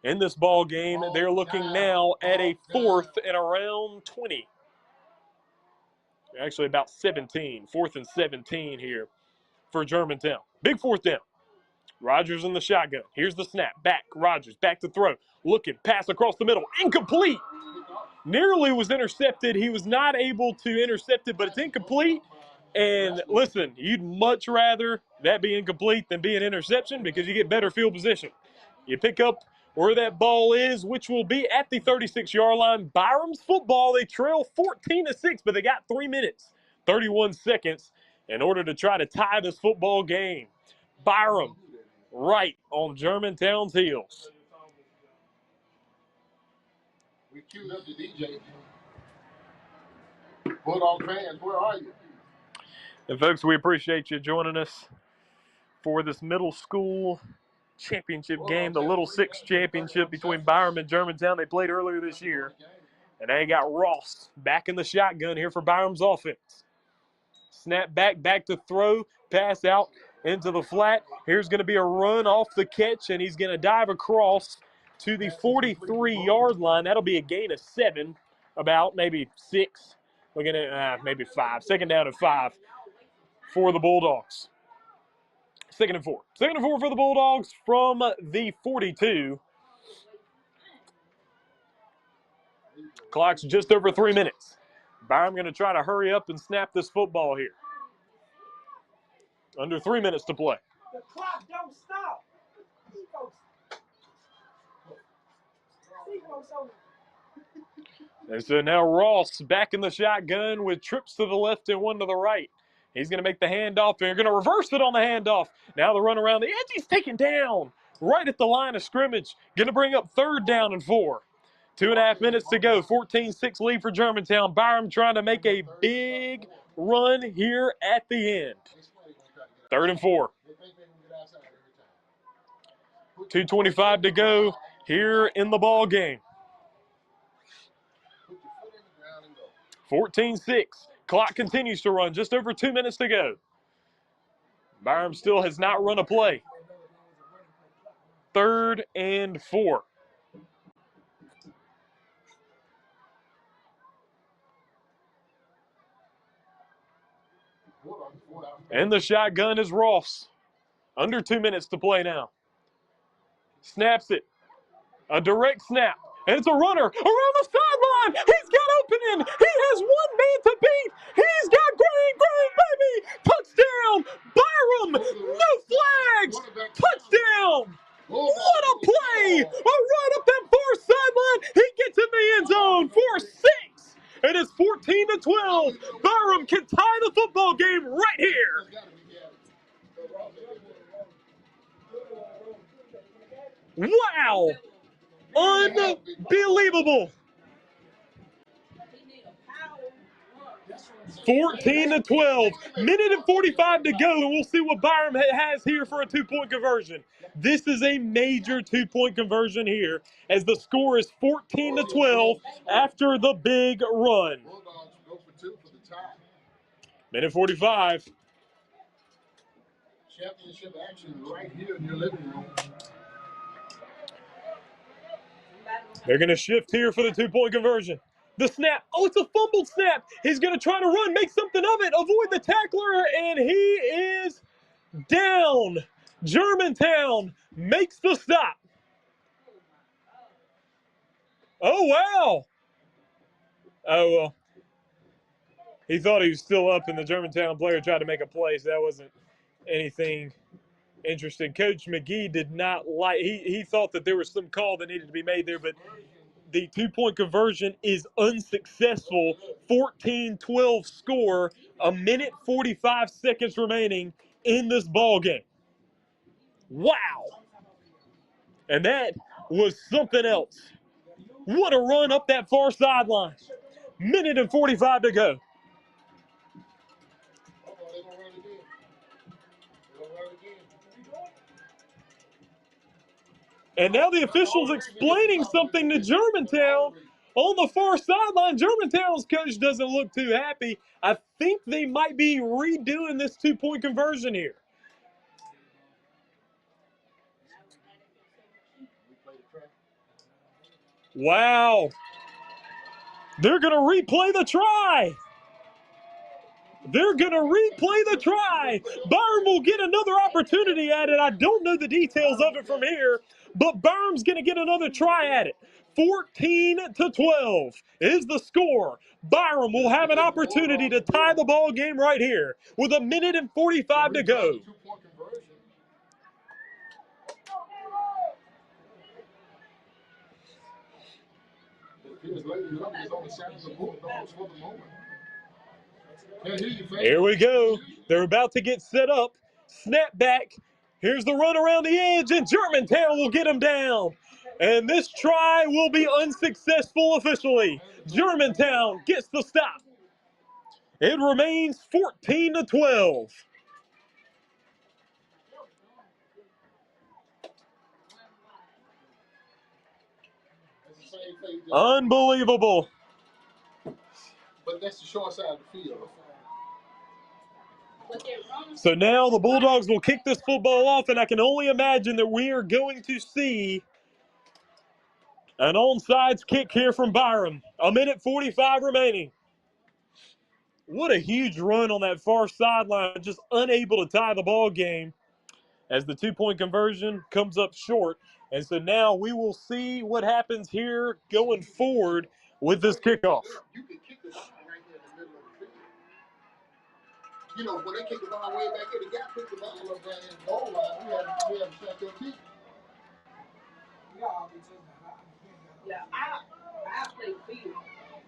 in this ball game. They're looking now at a fourth and around 20. Actually, about 17. Fourth and 17 here for Germantown. Big fourth down. Rogers in the shotgun. Here's the snap. Back. Rogers back to throw. Looking. Pass across the middle. Incomplete. Nearly was intercepted. He was not able to intercept it, but it's incomplete. And listen, you'd much rather that be incomplete than be an interception because you get better field position. You pick up where that ball is, which will be at the 36-yard line. Byram's football, they trail 14-6, but they got 3 minutes, 31 seconds in order to try to tie this football game. Byram right on Germantown's heels. We queued up the DJ. Bulldog fans, where are you? And folks, we appreciate you joining us for this middle school championship game, the Little Six championship between Byram and Germantown. They played earlier this year, and they got Ross back in the shotgun here for Byram's offense. Snap back to throw, pass out into the flat. Here's going to be a run off the catch, and he's going to dive across to the 43-yard line. That'll be a gain of 7, about maybe 6. Looking at maybe 5. Second down and 5 for the Bulldogs. Second and 4. Second and 4 for the Bulldogs from the 42. Clock's just over 3 minutes. Byram going to try to hurry up and snap this football here. Under 3 minutes to play. The clock don't stop. And so now Ross back in the shotgun with trips to the left and one to the right. He's going to make the handoff, and they're going to reverse it on the handoff. Now the run around the edge. He's taken down right at the line of scrimmage. Going to bring up third down and 4. 2.5 minutes to go. 14-6 lead for Germantown. Byram trying to make a big run here at the end. Third and 4. 2:25 to go here in the ball game. 14-6. Clock continues to run. Just over 2 minutes to go. Byram still has not run a play. Third and 4. And the shotgun is Ross. Under 2 minutes to play now. Snaps it. A direct snap. And it's a runner around the sideline. He's got opening. He has one man to beat. He's got green, baby. Touchdown. Byram. No flags. Touchdown. What a play. Right up that far sideline. He gets in the end zone for 6. It is 14-12. Byram can tie the football game right here. Wow. Unbelievable. 14-12. Minute and 45 to go, and we'll see what Byram has here for a 2-point conversion. This is a major 2-point conversion here, as the score is 14-12 after the big run. Minute 45. Championship action right here in your living room. They're going to shift here for the 2-point conversion. The snap. Oh, it's a fumbled snap. He's going to try to run, make something of it, avoid the tackler, and he is down. Germantown makes the stop. Oh, wow. Oh, well. He thought he was still up, and the Germantown player tried to make a play, so that wasn't anything interesting. Coach McGee did not like, he thought that there was some call that needed to be made there, but the 2-point conversion is unsuccessful. 14-12 score, a minute 45 seconds remaining in this ball game. Wow. And that was something else. What a run up that far sideline. Minute and 45 to go. They're going to run again. They're going to run again. And now the official's explaining something to Germantown on the far sideline. Germantown's coach doesn't look too happy. I think they might be redoing this two-point conversion here. Wow. They're going to replay the try. They're going to replay the try. Byram will get another opportunity at it. I don't know the details of it from here, but Byram's going to get another try at it. 14-12 is the score. Byram will have an opportunity to tie the ball game right here with a minute and 45 to go. Here we go. They're about to get set up. Snap back. Here's the run around the edge, and Germantown will get him down. And this try will be unsuccessful officially. Germantown gets the stop. It remains 14-12. Unbelievable. But that's the short side of the field. So now the Bulldogs will kick this football off, and I can only imagine that we are going to see an onside kick here from Byram. A minute 45 remaining. What a huge run on that far sideline, just unable to tie the ball game as the two-point conversion comes up short. And so now we will see what happens here going forward with this kickoff. You can kick the ball right here in the middle of the field. You know, when they kick the ball way back here, the guy picked the ball up right in the goal line. We had to shut their teeth. Yeah, I play field.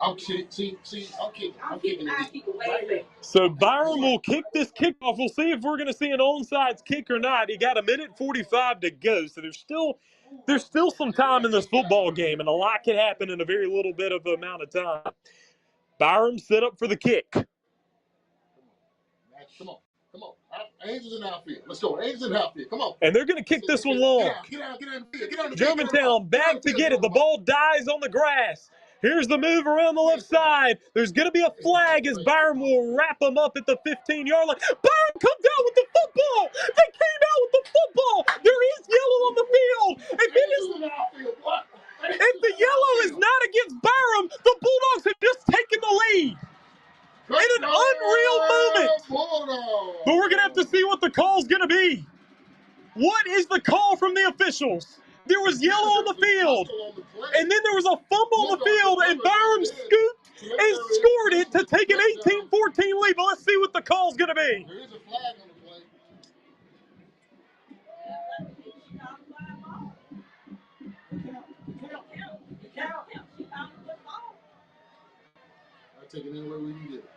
I'm kicking it Right there. So Byram will kick this kickoff. We'll see if we're going to see an onside kick or not. He got a minute 45 to go, so there's still some time in this football game, and a lot can happen in a very little bit of amount of time. Byram set up for the kick. Come on. Angels in the outfield. Let's go. Angels in the outfield. Come on. And they're going to kick this one long. Get out in the field. Germantown back to get it. The ball dies on the grass. Here's the move around the left side. There's going to be a flag as Byram will wrap him up at the 15-yard line. Byram comes out with the football. They came out with the football. There is yellow on the field. If the yellow is not against Byram, the Bulldogs have just taken the lead. In an unreal moment. But we're going to have to see what the call's going to be. What is the call from the officials? There was yellow on the field. And then there was a fumble on the field, and Byram scooped and scored it to take an 18-14 lead. But let's see what the call's going to be. There is a flag on the play. I'll take it any way we can get it.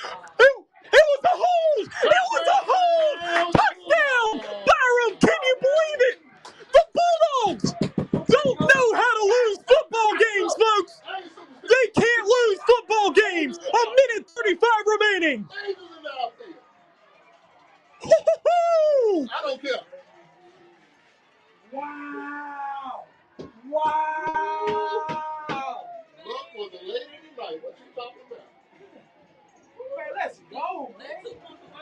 It was a hold! It was a hold! Touchdown! Byram, can you believe it? The Bulldogs don't know how to lose football games, folks. They can't lose football games. A minute 35 remaining. I don't care. Wow! Look was the lady tonight. What you talking about? Man, let's go, man.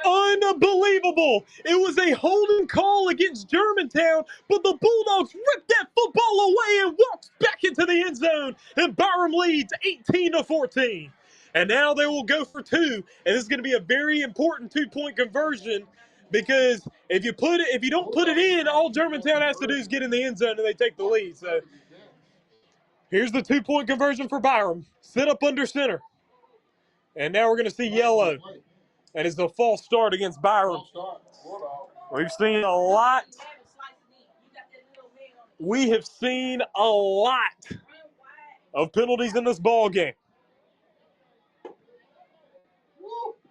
Unbelievable. It was a holding call against Germantown, but the Bulldogs ripped that football away and walked back into the end zone, and Byram leads 18-14. And now they will go for two, and this is going to be a very important two-point conversion because if you don't put it in, all Germantown has to do is get in the end zone and they take the lead. So here's the two-point conversion for Byram. Set up under center. And now we're going to see yellow. And it's a false start against Byram. We've seen a lot. We have seen a lot of penalties in this ball game.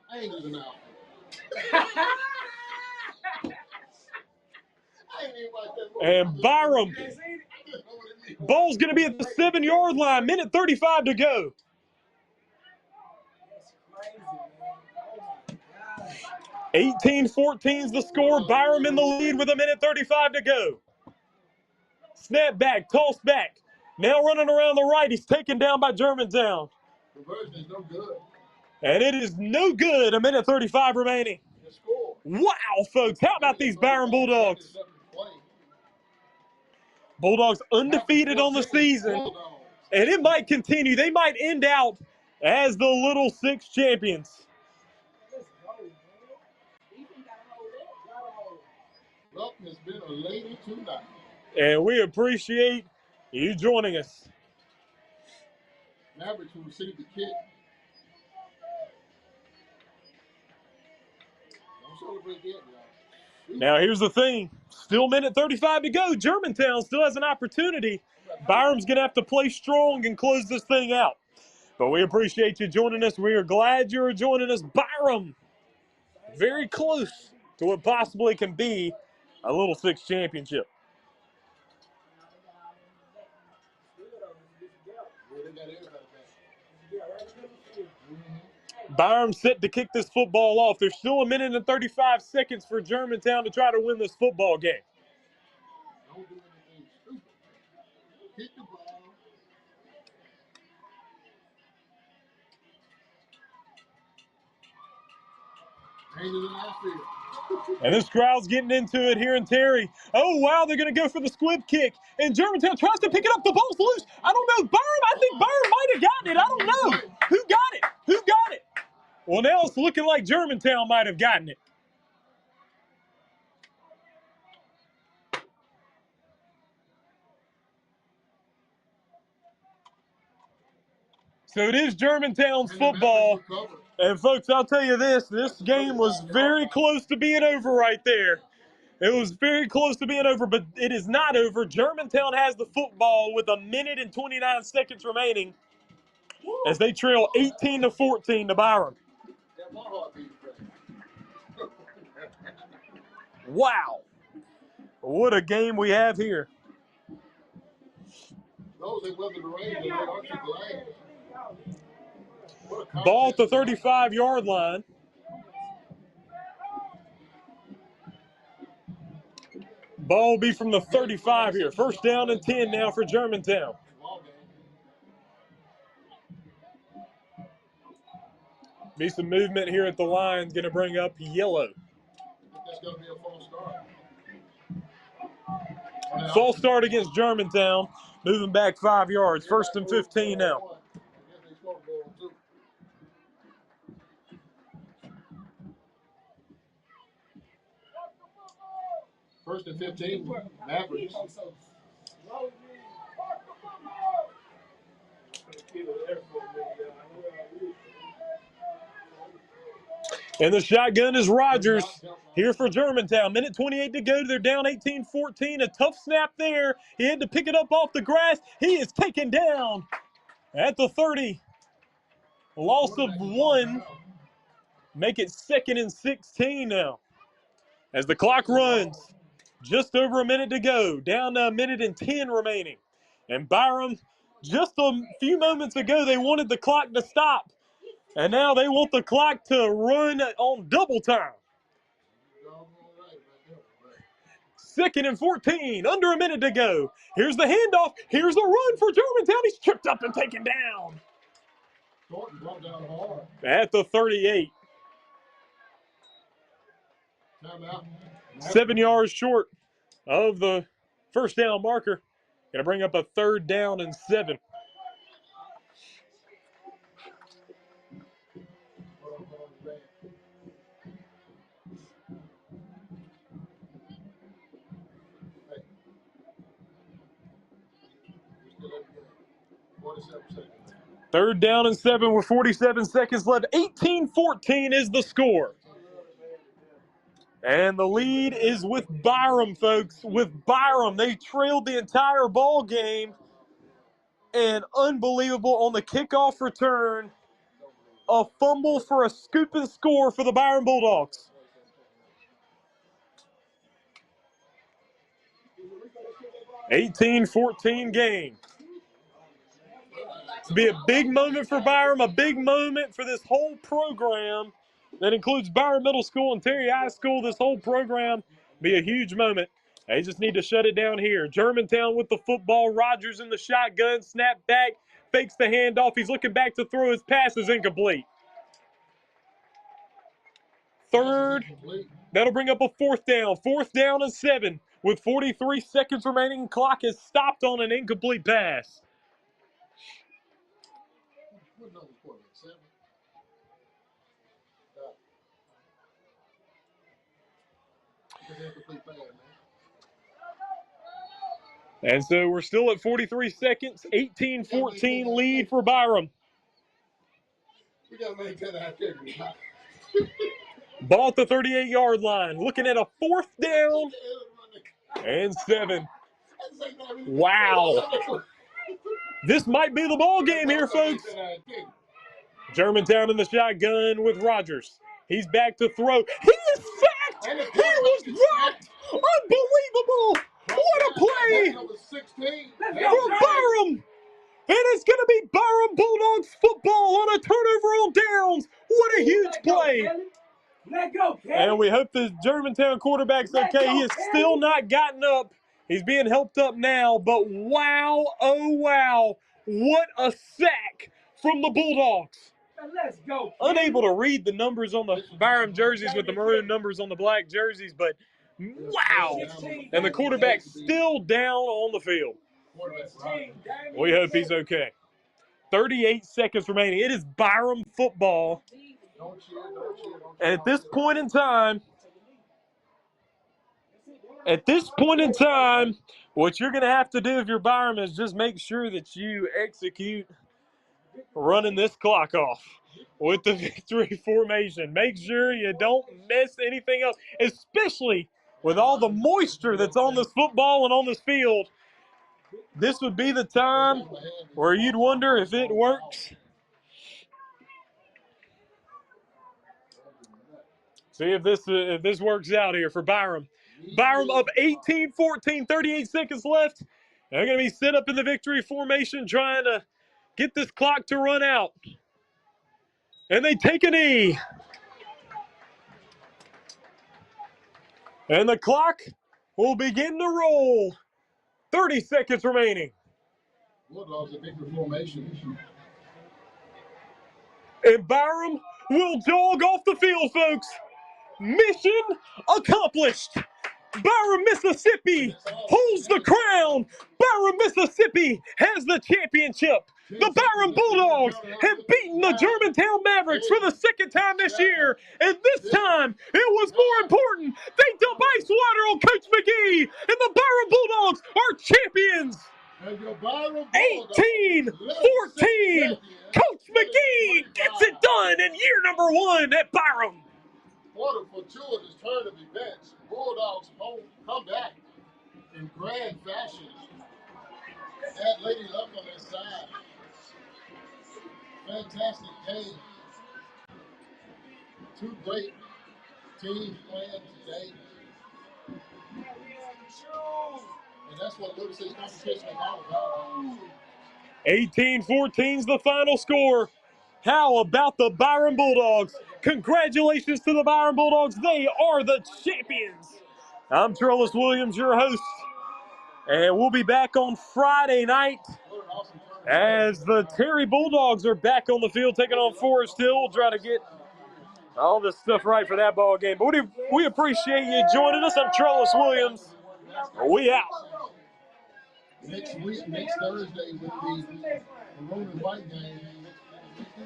I ain't even out. I ain't even like that. And Byram, ball's going to be at the 7-yard line. Minute 35 to go. 18-14 is the score. Byram in the lead with a minute 35 to go. Snap back, toss back. Now running around the right. He's taken down by Germantown. Conversion is no good. And it is no good. A minute 35 remaining. Wow, folks. How about these Byram Bulldogs? Bulldogs undefeated on the season. And it might continue. They might end out as the Little Six champions. Luck has been a lady tonight. And we appreciate you joining us. Mavericks will receive the kick. Don't celebrate yet, y'all. Now, here's the thing. Still minute 35 to go. Germantown still has an opportunity. Byram's going to have to play strong and close this thing out. But we appreciate you joining us. We are glad you're joining us. Byram, very close to what possibly can be a Little Six championship. Byram set to kick this football off. There's still a minute and 35 seconds for Germantown to try to win this football game. Don't do anything stupid. Hit the ball. Ain't in the last field. And this crowd's getting into it here in Terry. Oh, wow, they're going to go for the squib kick. And Germantown tries to pick it up. The ball's loose. I don't know. Byram, I think Byram might have gotten it. I don't know. Who got it? Who got it? Well, now it's looking like Germantown might have gotten it. So it is Germantown's football. And, folks, I'll tell you this game was very close to being over right there. It was very close to being over, but it is not over. Germantown has the football with a minute and 29 seconds remaining as they trail 18-14 to Byram. Wow. What a game we have here. Ball at the 35-yard line. Ball will be from the 35 here. First down and 10 now for Germantown. Be some movement here at the line. Going to bring up yellow. That's going to be a false start. False start against Germantown. Moving back 5 yards. First and 15 now. First and 15, Mavericks. And the shotgun is Rogers here for Germantown. Minute 28 to go. They're down 18-14. A tough snap there. He had to pick it up off the grass. He is taken down at the 30. Loss of 1. Make it 2nd and 16 now. As the clock runs, just over a minute to go. Down to a minute and 10 remaining. And Byram, just a few moments ago, they wanted the clock to stop. And now they want the clock to run on double time. 2nd and 14, under a minute to go. Here's the handoff. Here's a run for Germantown. He's tripped up and taken down. At the 38. 7 yards short of the first down marker. Going to bring up a 3rd down and 7. Third down and 7 with 47 seconds left. 18-14 is the score. And the lead is with Byram, folks. With Byram, they trailed the entire ball game. And unbelievable on the kickoff return. A fumble for a scoop and score for the Byram Bulldogs. 18-14 game. It's be a big moment for Byram, a big moment for this whole program that includes Byram Middle School and Terry High School. This whole program be a huge moment. They just need to shut it down here. Germantown with the football. Rogers in the shotgun. Snap back. Fakes the handoff. He's looking back to throw. His pass is incomplete. Third. That'll bring up a fourth down. 4th down and 7. With 43 seconds remaining, clock is stopped on an incomplete pass. What number quarterback? 7? And so we're still at 43 seconds. 18-14 lead for Byram. We got to maintain that activity. Ball at the 38-yard line. Looking at a 4th down and 7. Wow. This might be the ball game here, folks. Germantown in the shotgun with Rogers. He's back to throw. He is sacked. He was dropped. Unbelievable. What a play for Byram. And it's going to be Byram Bulldogs football on a turnover on downs. What a huge play. Let go, Kelly. And we hope the Germantown quarterback's okay. He has still not gotten up. He's being helped up now, but wow, oh wow, what a sack from the Bulldogs. Let's go. Unable to read the numbers on the Byram jerseys with the maroon numbers on the black jerseys, but wow. And the quarterback's still down on the field. We hope he's okay. 38 seconds remaining. It is Byram football. And at this point in time, what you're going to have to do if you're Byram is just make sure that you execute running this clock off with the victory formation. Make sure you don't miss anything else, especially with all the moisture that's on this football and on this field. This would be the time where you'd wonder if it works. See if this works out here for Byram. Byram up 18-14, 38 seconds left. They're going to be set up in the victory formation trying to get this clock to run out. And they take a knee. And the clock will begin to roll. 30 seconds remaining. Bulldogs in victory formation. And Byram will jog off the field, folks. Mission accomplished. Byram, Mississippi holds the crown. Byram, Mississippi has the championship. The Byram Bulldogs have beaten the Germantown Mavericks for the 2nd time this year. And this time, it was more important. They dump ice water on Coach McGee. And the Byram Bulldogs are champions. 18-14. Coach McGee gets it done in year number 1 at Byram. Order for Children's turn of events. Bulldogs come back in grand fashion. Add Lady Luck on their side. Fantastic game. 2 great teams playing today. And that's what Liberty State's competition is all about. 18-14 is the final score. How about the Byram Bulldogs? Congratulations to the Byram Bulldogs. They are the champions. I'm Trellis Williams, your host. And we'll be back on Friday night as the Terry Bulldogs are back on the field taking on Forest Hill. We'll try to get all this stuff right for that ball game. But we appreciate you joining us. I'm Trellis Williams. We out. Next Thursday will be the Maroon and White game.